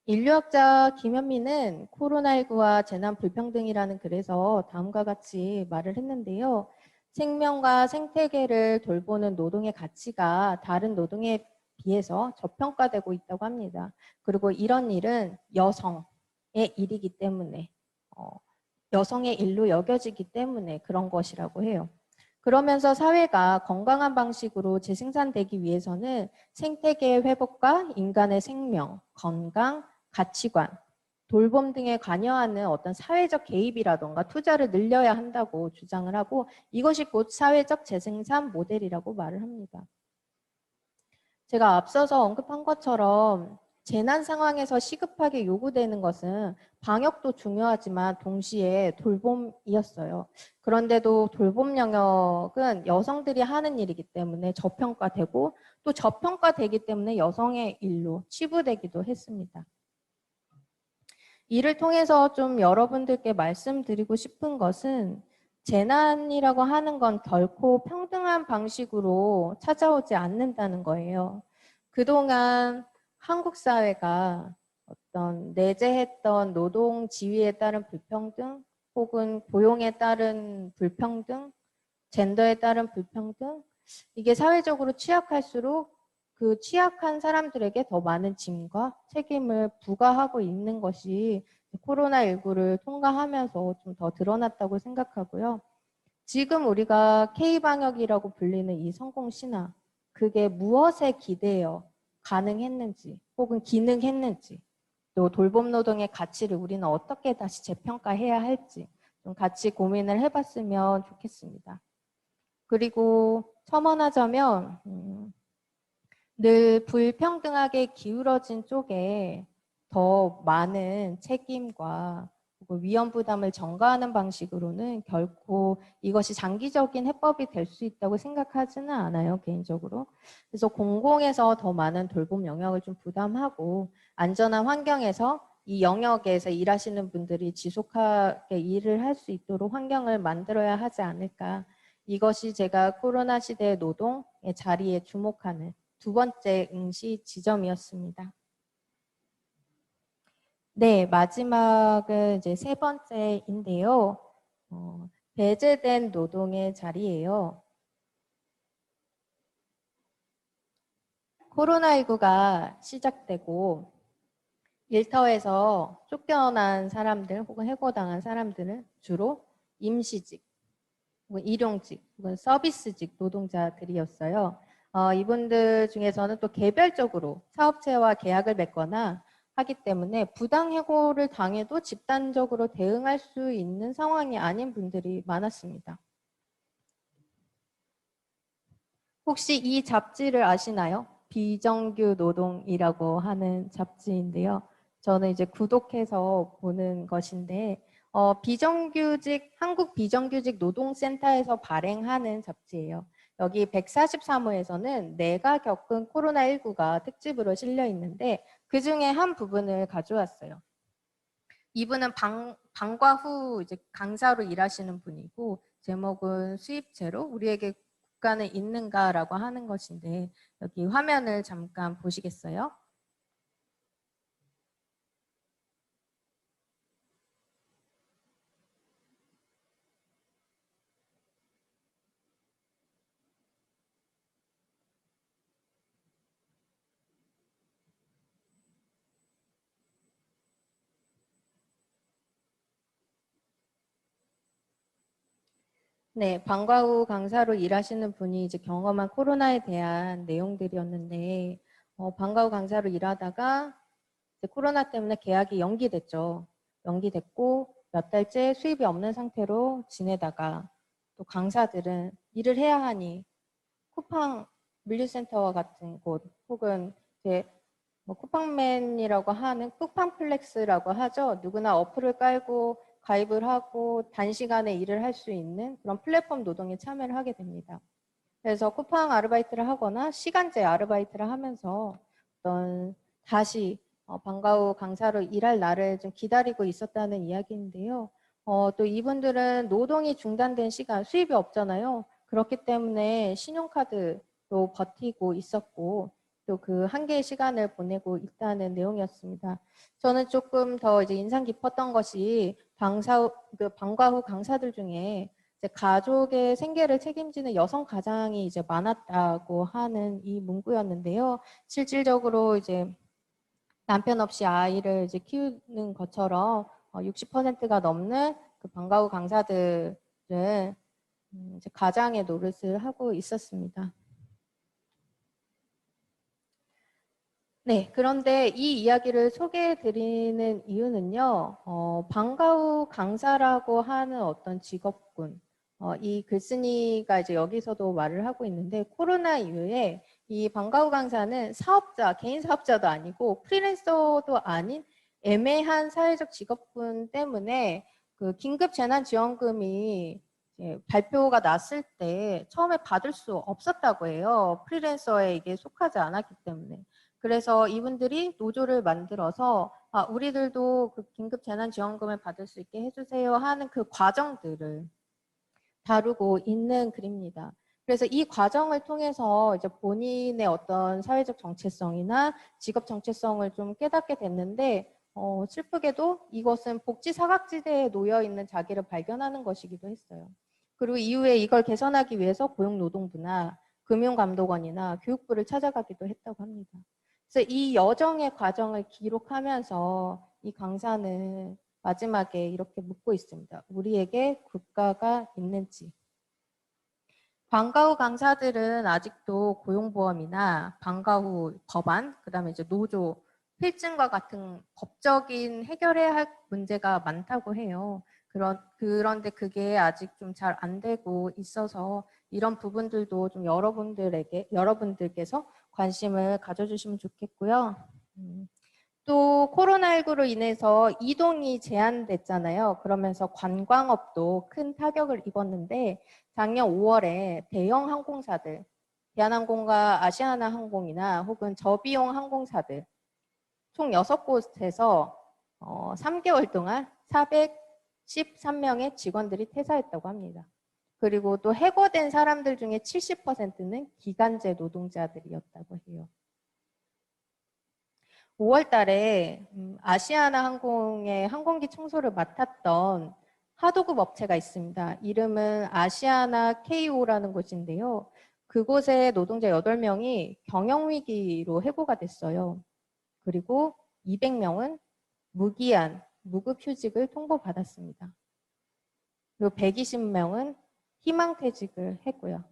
인류학자 김현미는 코로나19와 재난 불평등이라는 글에서 다음과 같이 말을 했는데요. 생명과 생태계를 돌보는 노동의 가치가 다른 노동에 비해서 저평가되고 있다고 합니다. 그리고 이런 일은 여성의 일이기 때문에 여성의 일로 여겨지기 때문에 그런 것이라고 해요. 그러면서 사회가 건강한 방식으로 재생산되기 위해서는 생태계의 회복과 인간의 생명, 건강, 가치관, 돌봄 등에 관여하는 어떤 사회적 개입이라던가 투자를 늘려야 한다고 주장을 하고 이것이 곧 사회적 재생산 모델이라고 말을 합니다. 제가 앞서서 언급한 것처럼 재난 상황에서 시급하게 요구되는 것은 방역도 중요하지만 동시에 돌봄이었어요. 그런데도 돌봄 영역은 여성들이 하는 일이기 때문에 저평가되고 또 저평가되기 때문에 여성의 일로 치부되기도 했습니다. 이를 통해서 좀 여러분들께 말씀드리고 싶은 것은 재난이라고 하는 건 결코 평등한 방식으로 찾아오지 않는다는 거예요. 그동안 한국 사회가 어떤 내재했던 노동 지위에 따른 불평등 혹은 고용에 따른 불평등, 젠더에 따른 불평등 이게 사회적으로 취약할수록 그 취약한 사람들에게 더 많은 짐과 책임을 부과하고 있는 것이 코로나19를 통과하면서 좀 더 드러났다고 생각하고요. 지금 우리가 K방역이라고 불리는 이 성공신화, 그게 무엇에 기대어 가능했는지 혹은 기능했는지 또 돌봄 노동의 가치를 우리는 어떻게 다시 재평가해야 할지 좀 같이 고민을 해봤으면 좋겠습니다. 그리고 첨언하자면 늘 불평등하게 기울어진 쪽에 더 많은 책임과 위험 부담을 전가하는 방식으로는 결코 이것이 장기적인 해법이 될 수 있다고 생각하지는 않아요, 개인적으로. 그래서 공공에서 더 많은 돌봄 영역을 좀 부담하고 안전한 환경에서 이 영역에서 일하시는 분들이 지속하게 일을 할 수 있도록 환경을 만들어야 하지 않을까. 이것이 제가 코로나 시대의 노동의 자리에 주목하는 두 번째 응시 지점이었습니다. 네, 마지막은 이제 세 번째인데요. 배제된 노동의 자리예요. 코로나19가 시작되고 일터에서 쫓겨난 사람들 혹은 해고당한 사람들은 주로 임시직, 혹은 일용직, 혹은 서비스직 노동자들이었어요. 이분들 중에서는 또 개별적으로 사업체와 계약을 맺거나 하기 때문에 부당해고를 당해도 집단적으로 대응할 수 있는 상황이 아닌 분들이 많았습니다. 혹시 이 잡지를 아시나요? 비정규 노동이라고 하는 잡지인데요. 저는 이제 구독해서 보는 것인데 비정규직 한국 비정규직 노동센터에서 발행하는 잡지예요. 여기 143호에서는 내가 겪은 코로나19가 특집으로 실려 있는데 그중에 한 부분을 가져왔어요. 이분은 방과 후 이제 강사로 일하시는 분이고 제목은 수입제로 우리에게 국가는 있는가라고 하는 것인데 여기 화면을 잠깐 보시겠어요? 네, 방과 후 강사로 일하시는 분이 이제 경험한 코로나에 대한 내용들이었는데 방과 후 강사로 일하다가 이제 코로나 때문에 계약이 연기됐죠. 연기됐고 몇 달째 수입이 없는 상태로 지내다가 또 강사들은 일을 해야 하니 쿠팡 물류센터와 같은 곳 혹은 이제 뭐 쿠팡맨이라고 하는 쿠팡플렉스라고 하죠. 누구나 어플을 깔고 가입을 하고 단시간에 일을 할 수 있는 그런 플랫폼 노동에 참여를 하게 됩니다. 그래서 쿠팡 아르바이트를 하거나 시간제 아르바이트를 하면서 어떤 다시 방과 후 강사로 일할 날을 좀 기다리고 있었다는 이야기인데요. 또 이분들은 노동이 중단된 시간, 수입이 없잖아요. 그렇기 때문에 신용카드로 버티고 있었고 또 그 한계의 시간을 보내고 있다는 내용이었습니다. 저는 조금 더 이제 인상 깊었던 것이 방과 후 강사들 중에 이제 가족의 생계를 책임지는 여성 가장이 이제 많았다고 하는 이 문구였는데요. 실질적으로 이제 남편 없이 아이를 이제 키우는 것처럼 60%가 넘는 그 방과 후 강사들은 이제 가장의 노릇을 하고 있었습니다. 네, 그런데 이 이야기를 소개해 드리는 이유는요, 방과 후 강사라고 하는 어떤 직업군, 이 글쓴이가 이제 여기서도 말을 하고 있는데, 코로나 이후에 이 방과 후 강사는 사업자, 개인 사업자도 아니고 프리랜서도 아닌 애매한 사회적 직업군 때문에 그 긴급 재난지원금이 발표가 났을 때 처음에 받을 수 없었다고 해요. 프리랜서에 이게 속하지 않았기 때문에. 그래서 이분들이 노조를 만들어서 우리들도 그 긴급 재난지원금을 받을 수 있게 해주세요 하는 그 과정들을 다루고 있는 글입니다. 그래서 이 과정을 통해서 이제 본인의 어떤 사회적 정체성이나 직업 정체성을 좀 깨닫게 됐는데 슬프게도 이것은 복지 사각지대에 놓여 있는 자기를 발견하는 것이기도 했어요. 그리고 이후에 이걸 개선하기 위해서 고용노동부나 금융감독원이나 교육부를 찾아가기도 했다고 합니다. 그래서 이 여정의 과정을 기록하면서 이 강사는 마지막에 이렇게 묻고 있습니다. 우리에게 국가가 있는지. 방과 후 강사들은 아직도 고용보험이나 방과 후 법안, 그다음에 이제 노조, 필증과 같은 법적인 해결해야 할 문제가 많다고 해요. 그런데 그게 아직 좀 잘 안 되고 있어서 이런 부분들도 좀 여러분들께서 관심을 가져주시면 좋겠고요. 또 코로나19로 인해서 이동이 제한됐잖아요. 그러면서 관광업도 큰 타격을 입었는데 작년 5월에 대형 항공사들, 대한항공과 아시아나항공이나 혹은 저비용 항공사들 총 6곳에서 3개월 동안 413명의 직원들이 퇴사했다고 합니다. 그리고 또 해고된 사람들 중에 70%는 기간제 노동자들이었다고 해요. 5월 달에 아시아나 항공의 항공기 청소를 맡았던 하도급 업체가 있습니다. 이름은 아시아나 KO라는 곳인데요. 그곳에 노동자 8명이 경영위기로 해고가 됐어요. 그리고 200명은 무기한, 무급휴직을 통보받았습니다. 그리고 120명은 희망퇴직을 했고요.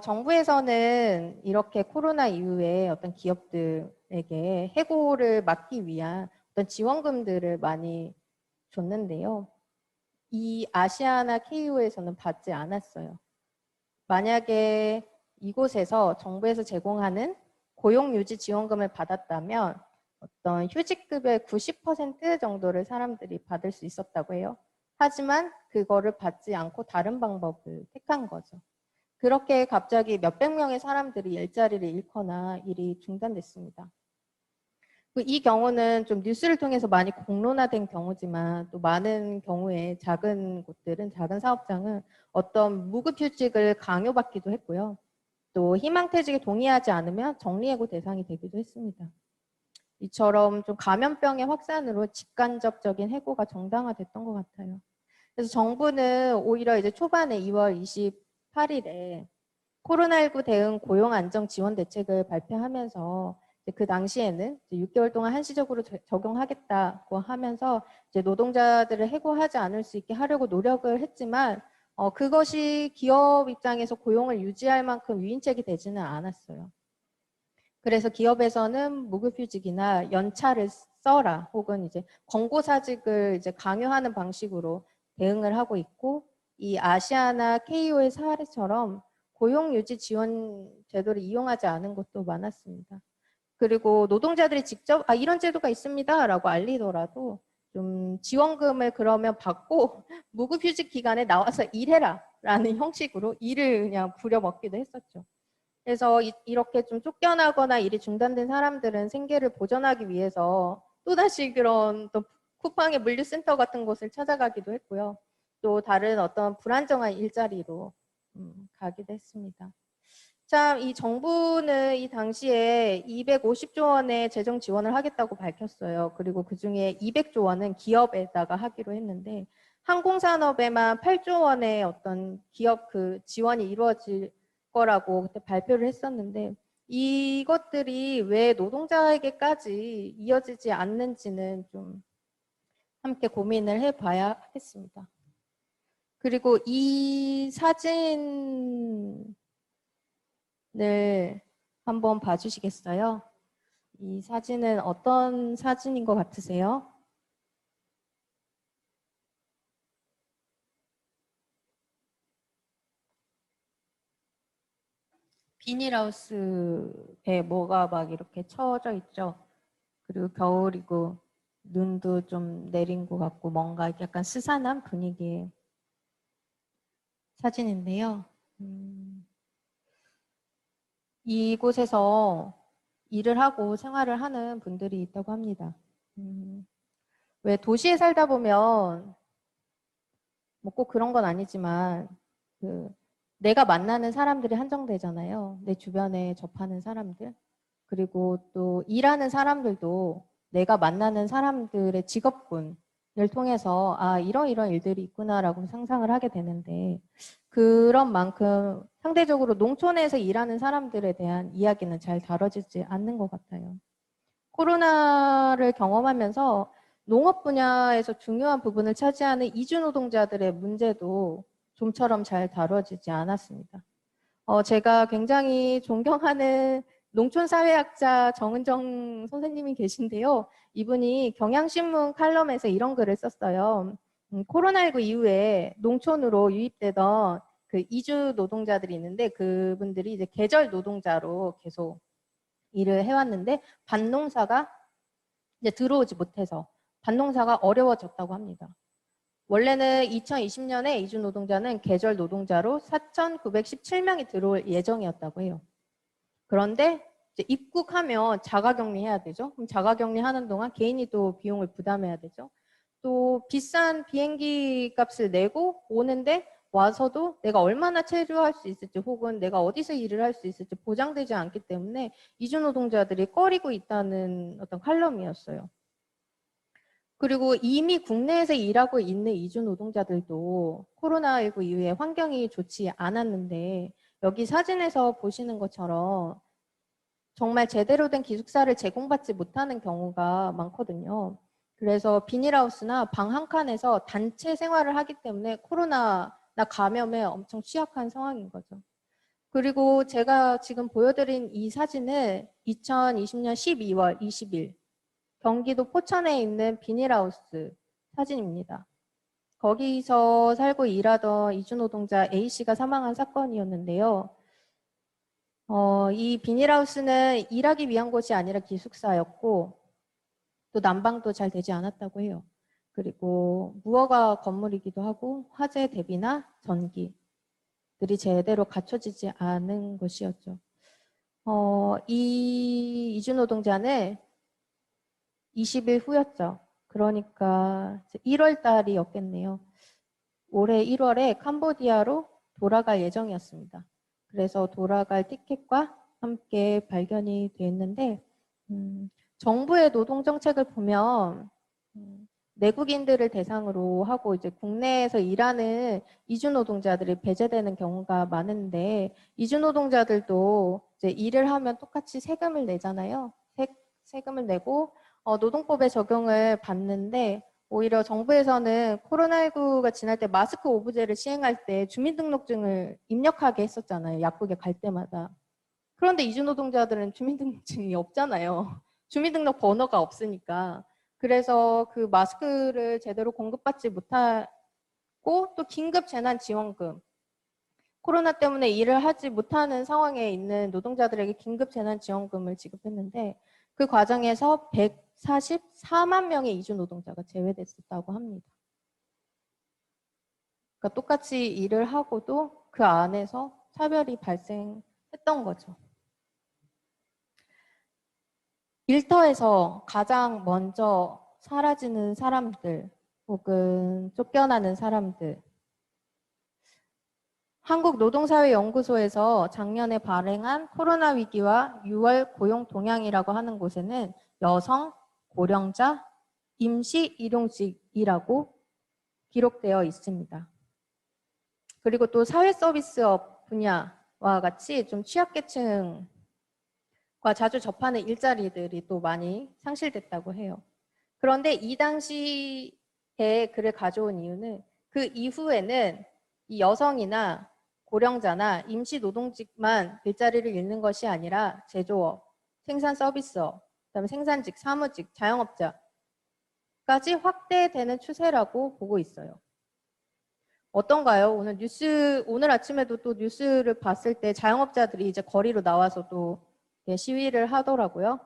정부에서는 이렇게 코로나 이후에 어떤 기업들에게 해고를 막기 위한 어떤 지원금들을 많이 줬는데요. 이 아시아나 KO에서는 받지 않았어요. 만약에 이곳에서 정부에서 제공하는 고용유지 지원금을 받았다면 어떤 휴직급의 90% 정도를 사람들이 받을 수 있었다고 해요. 하지만 그거를 받지 않고 다른 방법을 택한 거죠. 그렇게 갑자기 몇백 명의 사람들이 일자리를 잃거나 일이 중단됐습니다. 이 경우는 좀 뉴스를 통해서 많이 공론화된 경우지만 또 많은 경우에 작은 곳들은, 작은 사업장은 어떤 무급휴직을 강요받기도 했고요. 또 희망퇴직에 동의하지 않으면 정리해고 대상이 되기도 했습니다. 이처럼 좀 감염병의 확산으로 직간접적인 해고가 정당화됐던 것 같아요. 그래서 정부는 오히려 이제 초반에 2월 28일에 코로나19 대응 고용 안정 지원 대책을 발표하면서 그 당시에는 6개월 동안 한시적으로 적용하겠다고 하면서 이제 노동자들을 해고하지 않을 수 있게 하려고 노력을 했지만 그것이 기업 입장에서 고용을 유지할 만큼 위인책이 되지는 않았어요. 그래서 기업에서는 무급휴직이나 연차를 써라 혹은 이제 권고사직을 이제 강요하는 방식으로 대응을 하고 있고, 이 아시아나 KO의 사례처럼 고용유지 지원 제도를 이용하지 않은 곳도 많았습니다. 그리고 노동자들이 직접 이런 제도가 있습니다 라고 알리더라도 좀 지원금을 그러면 받고 무급휴직 기간에 나와서 일해라 라는 형식으로 일을 그냥 부려먹기도 했었죠. 그래서 이렇게 좀 쫓겨나거나 일이 중단된 사람들은 생계를 보전하기 위해서 또다시 그런 또 쿠팡의 물류센터 같은 곳을 찾아가기도 했고요. 또 다른 어떤 불안정한 일자리로 가기도 했습니다. 참, 이 정부는 이 당시에 250조 원의 재정 지원을 하겠다고 밝혔어요. 그리고 그중에 200조 원은 기업에다가 하기로 했는데, 항공산업에만 8조 원의 어떤 기업 그 지원이 이루어질 거라고 그때 발표를 했었는데, 이것들이 왜 노동자에게까지 이어지지 않는지는 좀 함께 고민을 해봐야 하겠습니다. 그리고 이 사진을 한번 봐주시겠어요? 이 사진은 어떤 사진인 것 같으세요? 비닐하우스에 뭐가 막 이렇게 쳐져 있죠. 그리고 겨울이고 눈도 좀 내린 것 같고 뭔가 약간 스산한 분위기의 사진인데요. 이곳에서 일을 하고 생활을 하는 분들이 있다고 합니다. 왜 도시에 살다 보면 뭐 꼭 그런 건 아니지만 내가 만나는 사람들이 한정되잖아요. 내 주변에 접하는 사람들. 그리고 또 일하는 사람들도 내가 만나는 사람들의 직업군을 통해서 이런 일들이 있구나라고 상상을 하게 되는데, 그런 만큼 상대적으로 농촌에서 일하는 사람들에 대한 이야기는 잘 다뤄지지 않는 것 같아요. 코로나를 경험하면서 농업 분야에서 중요한 부분을 차지하는 이주 노동자들의 문제도 좀처럼 잘 다뤄지지 않았습니다. 제가 굉장히 존경하는 농촌사회학자 정은정 선생님이 계신데요. 이분이 경향신문 칼럼에서 이런 글을 썼어요. 코로나19 이후에 농촌으로 유입되던 그 이주 노동자들이 있는데, 그분들이 이제 계절 노동자로 계속 일을 해왔는데 밭농사가 이제 들어오지 못해서 밭농사가 어려워졌다고 합니다. 원래는 2020년에 이주 노동자는 계절 노동자로 4,917명이 들어올 예정이었다고 해요. 그런데 이제 입국하면 자가격리 해야 되죠. 그럼 자가격리 하는 동안 개인이 또 비용을 부담해야 되죠. 또 비싼 비행기 값을 내고 오는데 와서도 내가 얼마나 체류할 수 있을지 혹은 내가 어디서 일을 할 수 있을지 보장되지 않기 때문에 이주 노동자들이 꺼리고 있다는 어떤 칼럼이었어요. 그리고 이미 국내에서 일하고 있는 이주 노동자들도 코로나19 이후에 환경이 좋지 않았는데 여기 사진에서 보시는 것처럼 정말 제대로 된 기숙사를 제공받지 못하는 경우가 많거든요. 그래서 비닐하우스나 방 한 칸에서 단체 생활을 하기 때문에 코로나 감염에 엄청 취약한 상황인 거죠. 그리고 제가 지금 보여드린 이 사진은 2020년 12월 20일 경기도 포천에 있는 비닐하우스 사진입니다. 거기서 살고 일하던 이주노동자 A씨가 사망한 사건이었는데요. 이 비닐하우스는 일하기 위한 곳이 아니라 기숙사였고 또 난방도 잘 되지 않았다고 해요. 그리고 무허가 건물이기도 하고 화재 대비나 전기들이 제대로 갖춰지지 않은 곳이었죠. 이 이주노동자는 20일 후였죠. 그러니까 1월 달이었겠네요. 올해 1월에 캄보디아로 돌아갈 예정이었습니다. 그래서 돌아갈 티켓과 함께 발견이 됐는데 정부의 노동정책을 보면 내국인들을 대상으로 하고 이제 국내에서 일하는 이주노동자들이 배제되는 경우가 많은데 이주노동자들도 이제 일을 하면 똑같이 세금을 내잖아요. 세금을 내고 노동법의 적용을 받는데 오히려 정부에서는 코로나19가 지날 때 마스크 오브제를 시행할 때 주민등록증을 입력하게 했었잖아요. 약국에 갈 때마다. 그런데 이주노동자들은 주민등록증이 없잖아요. 주민등록 번호가 없으니까. 그래서 그 마스크를 제대로 공급받지 못하고 또 긴급 재난지원금. 코로나 때문에 일을 하지 못하는 상황에 있는 노동자들에게 긴급 재난지원금을 지급했는데 그 과정에서 144만 명의 이주노동자가 제외됐었다고 합니다. 그러니까 똑같이 일을 하고도 그 안에서 차별이 발생했던 거죠. 일터에서 가장 먼저 사라지는 사람들 혹은 쫓겨나는 사람들. 한국노동사회연구소에서 작년에 발행한 코로나 위기와 6월 고용 동향이라고 하는 곳에는 여성, 고령자, 임시 일용직이라고 기록되어 있습니다. 그리고 또 사회서비스업 분야와 같이 좀 취약계층과 자주 접하는 일자리들이 또 많이 상실됐다고 해요. 그런데 이 당시에 글을 가져온 이유는 그 이후에는 이 여성이나 고령자나 임시노동직만 일자리를 잃는 것이 아니라 제조업, 생산서비스업, 그다음에 생산직, 사무직, 자영업자까지 확대되는 추세라고 보고 있어요. 어떤가요? 오늘 아침에도 또 뉴스를 봤을 때 자영업자들이 이제 거리로 나와서 또 시위를 하더라고요.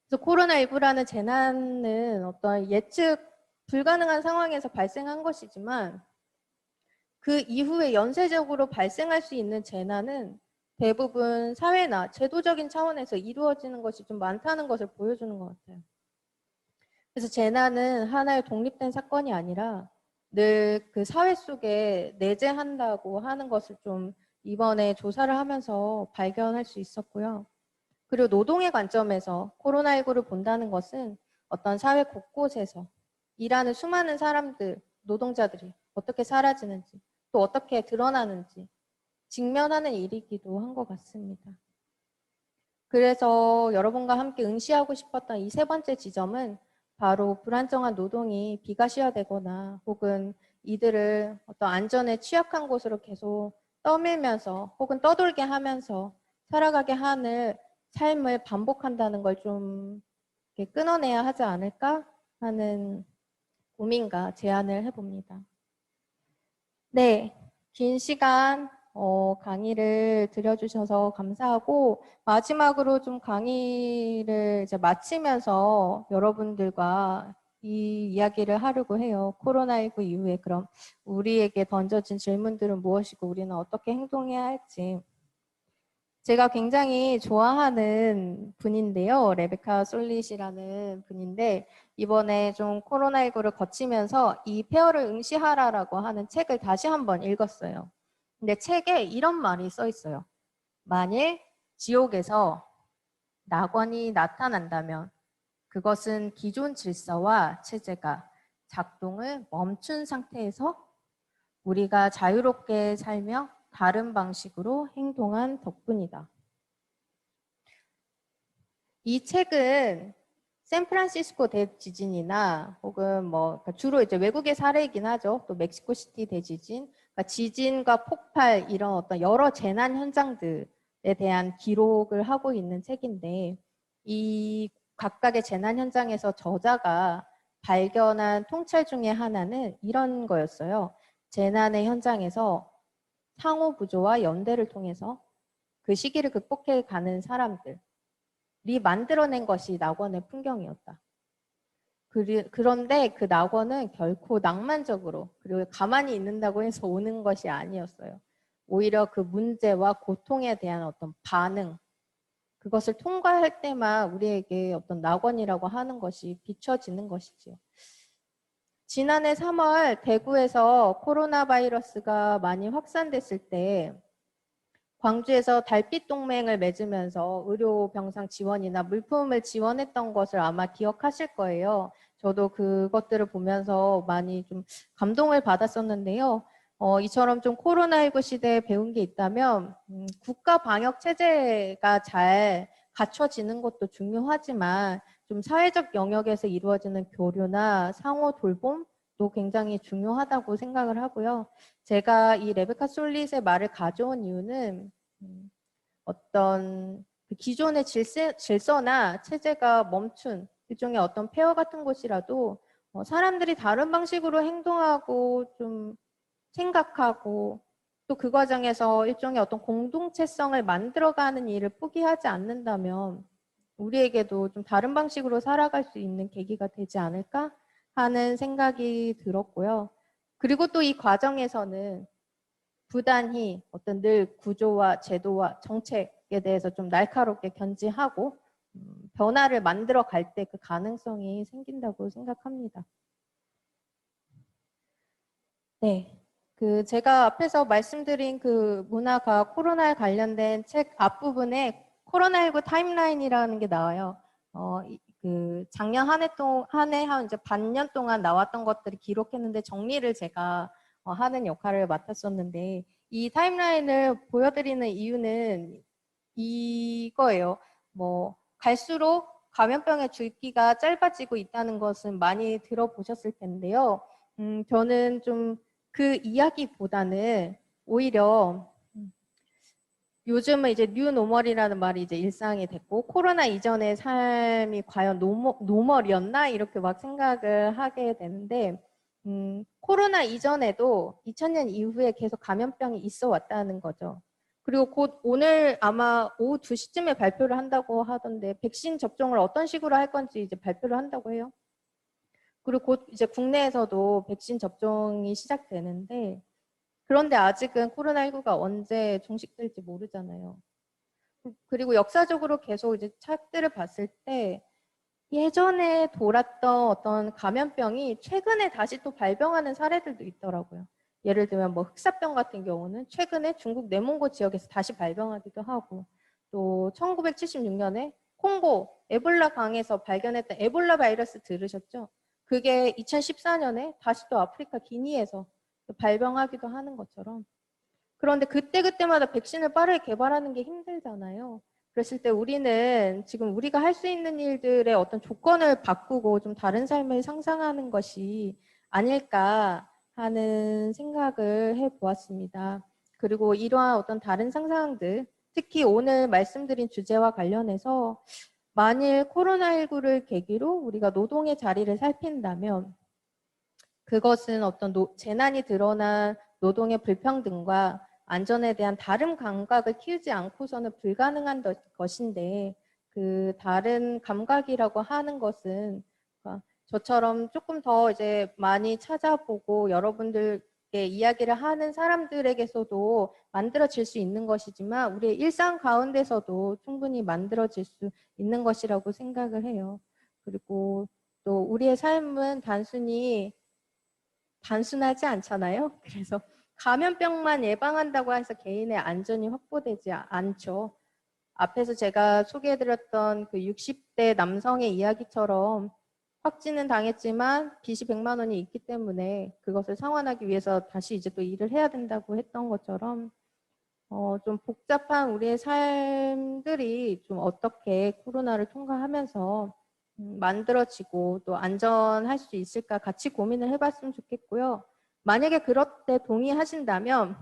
그래서 코로나19라는 재난은 어떤 예측 불가능한 상황에서 발생한 것이지만 그 이후에 연쇄적으로 발생할 수 있는 재난은 대부분 사회나 제도적인 차원에서 이루어지는 것이 좀 많다는 것을 보여주는 것 같아요. 그래서 재난은 하나의 독립된 사건이 아니라 늘 그 사회 속에 내재한다고 하는 것을 좀 이번에 조사를 하면서 발견할 수 있었고요. 그리고 노동의 관점에서 코로나19를 본다는 것은 어떤 사회 곳곳에서 일하는 수많은 사람들, 노동자들이 어떻게 사라지는지 또 어떻게 드러나는지 직면하는 일이기도 한 것 같습니다. 그래서 여러분과 함께 응시하고 싶었던 이 세 번째 지점은 바로 불안정한 노동이 비가시화되거나 혹은 이들을 어떤 안전에 취약한 곳으로 계속 떠밀면서 혹은 떠돌게 하면서 살아가게 하는 삶을 반복한다는 걸 좀 끊어내야 하지 않을까 하는 고민과 제안을 해봅니다. 네, 긴 시간 강의를 들려주셔서 감사하고 마지막으로 좀 강의를 이제 마치면서 여러분들과 이 이야기를 하려고 해요. 코로나19 이후에 그럼 우리에게 던져진 질문들은 무엇이고 우리는 어떻게 행동해야 할지. 제가 굉장히 좋아하는 분인데요. 레베카 솔릿이라는 분인데 이번에 좀 코로나19를 거치면서 이 폐허를 응시하라라고 하는 책을 다시 한번 읽었어요. 근데 책에 이런 말이 써 있어요. 만일 지옥에서 낙원이 나타난다면 그것은 기존 질서와 체제가 작동을 멈춘 상태에서 우리가 자유롭게 살며 다른 방식으로 행동한 덕분이다. 이 책은 샌프란시스코 대지진이나 혹은 뭐 주로 이제 외국의 사례이긴 하죠. 또 멕시코시티 대지진, 그러니까 지진과 폭발 이런 어떤 여러 재난 현장들에 대한 기록을 하고 있는 책인데 이 각각의 재난 현장에서 저자가 발견한 통찰 중에 하나는 이런 거였어요. 재난의 현장에서 상호 구조와 연대를 통해서 그 시기를 극복해 가는 사람들 만들어낸 것이 낙원의 풍경이었다. 그런데 그 낙원은 결코 낭만적으로 그리고 가만히 있는다고 해서 오는 것이 아니었어요. 오히려 그 문제와 고통에 대한 어떤 반응, 그것을 통과할 때만 우리에게 어떤 낙원이라고 하는 것이 비춰지는 것이지요. 지난해 3월 대구에서 코로나 바이러스가 많이 확산됐을 때 광주에서 달빛 동맹을 맺으면서 의료 병상 지원이나 물품을 지원했던 것을 아마 기억하실 거예요. 저도 그것들을 보면서 많이 좀 감동을 받았었는데요. 이처럼 좀 코로나19 시대에 배운 게 있다면 국가 방역 체제가 잘 갖춰지는 것도 중요하지만 좀 사회적 영역에서 이루어지는 교류나 상호 돌봄도 굉장히 중요하다고 생각을 하고요. 제가 이 레베카 솔릿의 말을 가져온 이유는 어떤 기존의 질서나 체제가 멈춘 일종의 어떤 폐허 같은 곳이라도 사람들이 다른 방식으로 행동하고 좀 생각하고 또 그 과정에서 일종의 어떤 공동체성을 만들어가는 일을 포기하지 않는다면 우리에게도 좀 다른 방식으로 살아갈 수 있는 계기가 되지 않을까 하는 생각이 들었고요. 그리고 또 이 과정에서는 부단히 어떤 늘 구조와 제도와 정책에 대해서 좀 날카롭게 견지하고 변화를 만들어 갈 때 그 가능성이 생긴다고 생각합니다. 네. 제가 앞에서 말씀드린 그 문화가 코로나에 관련된 책 앞부분에 코로나19 타임라인이라는 게 나와요. 작년 한 해 한 이제 반년 동안 나왔던 것들을 기록했는데 정리를 제가 하는 역할을 맡았었는데 이 타임라인을 보여드리는 이유는 이거예요. 갈수록 감염병의 줄기가 짧아지고 있다는 것은 많이 들어보셨을 텐데요. 저는 좀 그 이야기보다는 오히려 요즘은 이제 뉴노멀이라는 말이 이제 일상이 됐고 코로나 이전의 삶이 과연 노멀이었나 이렇게 막 생각을 하게 되는데 코로나 이전에도 2000년 이후에 계속 감염병이 있어 왔다는 거죠. 그리고 곧 오늘 아마 오후 2시쯤에 발표를 한다고 하던데 백신 접종을 어떤 식으로 할 건지 이제 발표를 한다고 해요. 그리고 곧 이제 국내에서도 백신 접종이 시작되는데 그런데 아직은 코로나19가 언제 종식될지 모르잖아요. 그리고 역사적으로 계속 이제 책들을 봤을 때 예전에 돌았던 어떤 감염병이 최근에 다시 또 발병하는 사례들도 있더라고요. 예를 들면 뭐 흑사병 같은 경우는 최근에 중국 내몽고 지역에서 다시 발병하기도 하고 또 1976년에 콩고 에볼라 강에서 발견했던 에볼라 바이러스 들으셨죠? 그게 2014년에 다시 또 아프리카 기니에서 발병하기도 하는 것처럼 그런데 그때그때마다 백신을 빠르게 개발하는 게 힘들잖아요. 그랬을 때 우리는 지금 우리가 할 수 있는 일들의 어떤 조건을 바꾸고 좀 다른 삶을 상상하는 것이 아닐까 하는 생각을 해보았습니다. 그리고 이러한 어떤 다른 상상들, 특히 오늘 말씀드린 주제와 관련해서 만일 코로나19를 계기로 우리가 노동의 자리를 살핀다면 그것은 어떤 재난이 드러난 노동의 불평등과 안전에 대한 다른 감각을 키우지 않고서는 불가능한 것인데 그 다른 감각이라고 하는 것은 저처럼 조금 더 이제 많이 찾아보고 여러분들께 이야기를 하는 사람들에게서도 만들어질 수 있는 것이지만 우리의 일상 가운데서도 충분히 만들어질 수 있는 것이라고 생각을 해요. 그리고 또 우리의 삶은 단순하지 않잖아요. 그래서 감염병만 예방한다고 해서 개인의 안전이 확보되지 않죠. 앞에서 제가 소개해드렸던 그 60대 남성의 이야기처럼 확진은 당했지만 빚이 100만 원이 있기 때문에 그것을 상환하기 위해서 다시 이제 또 일을 해야 된다고 했던 것처럼 좀 복잡한 우리의 삶들이 좀 어떻게 코로나를 통과하면서 만들어지고 또 안전할 수 있을까 같이 고민을 해봤으면 좋겠고요. 만약에 그럴 때 동의하신다면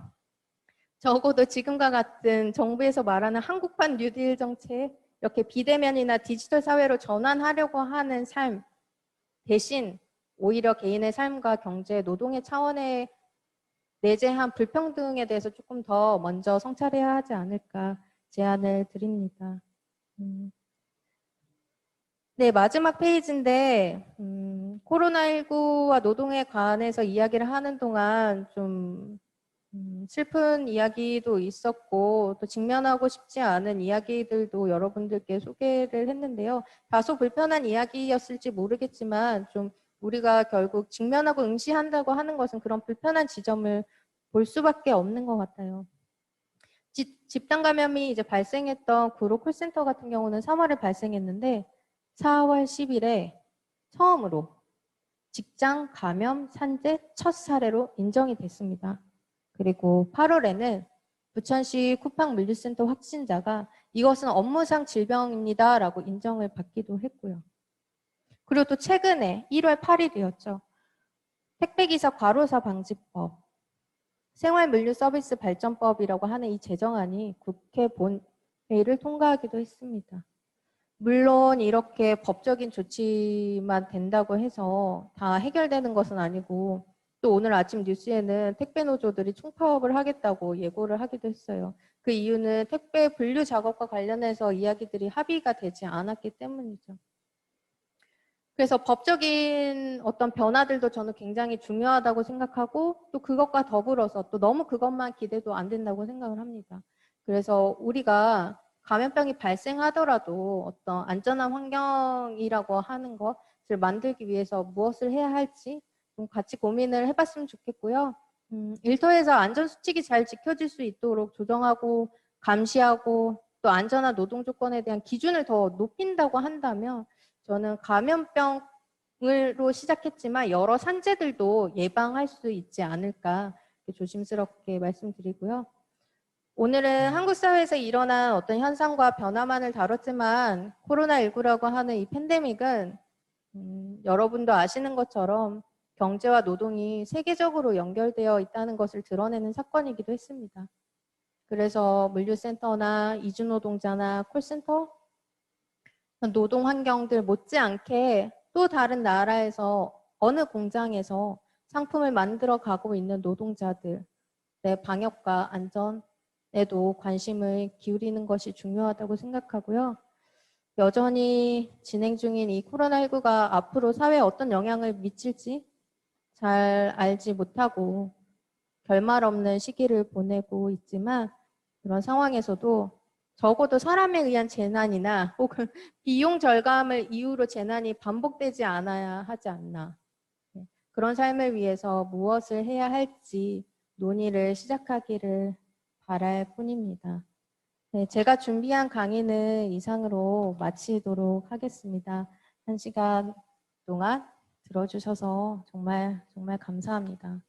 적어도 지금과 같은 정부에서 말하는 한국판 뉴딜 정책, 이렇게 비대면이나 디지털 사회로 전환하려고 하는 삶 대신 오히려 개인의 삶과 경제, 노동의 차원의 내재한 불평등에 대해서 조금 더 먼저 성찰해야 하지 않을까 제안을 드립니다. 네, 마지막 페이지인데 코로나19와 노동에 관해서 이야기를 하는 동안 좀 슬픈 이야기도 있었고 또 직면하고 싶지 않은 이야기들도 여러분들께 소개를 했는데요. 다소 불편한 이야기였을지 모르겠지만 좀 우리가 결국 직면하고 응시한다고 하는 것은 그런 불편한 지점을 볼 수밖에 없는 것 같아요. 집단 감염이 이제 발생했던 구로 콜센터 같은 경우는 3월에 발생했는데 4월 10일에 처음으로 직장 감염 산재 첫 사례로 인정이 됐습니다. 그리고 8월에는 부천시 쿠팡 물류센터 확진자가 이것은 업무상 질병입니다 라고 인정을 받기도 했고요. 그리고 또 최근에 1월 8일이었죠. 택배기사 과로사 방지법, 생활물류서비스 발전법이라고 하는 이 제정안이 국회 본회의를 통과하기도 했습니다. 물론 이렇게 법적인 조치만 된다고 해서 다 해결되는 것은 아니고 또 오늘 아침 뉴스에는 택배 노조들이 총파업을 하겠다고 예고를 하기도 했어요. 그 이유는 택배 분류 작업과 관련해서 이야기들이 합의가 되지 않았기 때문이죠. 그래서 법적인 어떤 변화들도 저는 굉장히 중요하다고 생각하고 또 그것과 더불어서 또 너무 그것만 기대도 안 된다고 생각을 합니다. 그래서 우리가 감염병이 발생하더라도 어떤 안전한 환경이라고 하는 것을 만들기 위해서 무엇을 해야 할지 좀 같이 고민을 해봤으면 좋겠고요. 일터에서 안전수칙이 잘 지켜질 수 있도록 조정하고 감시하고 또 안전한 노동 조건에 대한 기준을 더 높인다고 한다면 저는 감염병으로 시작했지만 여러 산재들도 예방할 수 있지 않을까 조심스럽게 말씀드리고요. 오늘은 한국 사회에서 일어난 어떤 현상과 변화만을 다뤘지만 코로나19라고 하는 이 팬데믹은 여러분도 아시는 것처럼 경제와 노동이 세계적으로 연결되어 있다는 것을 드러내는 사건이기도 했습니다. 그래서 물류센터나 이주노동자나 콜센터, 노동 환경들 못지않게 또 다른 나라에서 어느 공장에서 상품을 만들어 가고 있는 노동자들의 방역과 안전에도 관심을 기울이는 것이 중요하다고 생각하고요. 여전히 진행 중인 이 코로나19가 앞으로 사회에 어떤 영향을 미칠지 잘 알지 못하고 결말 없는 시기를 보내고 있지만 그런 상황에서도 적어도 사람에 의한 재난이나 혹은 비용 절감을 이유로 재난이 반복되지 않아야 하지 않나. 그런 삶을 위해서 무엇을 해야 할지 논의를 시작하기를 바랄 뿐입니다. 네, 제가 준비한 강의는 이상으로 마치도록 하겠습니다. 1시간 동안 들어주셔서 정말 감사합니다.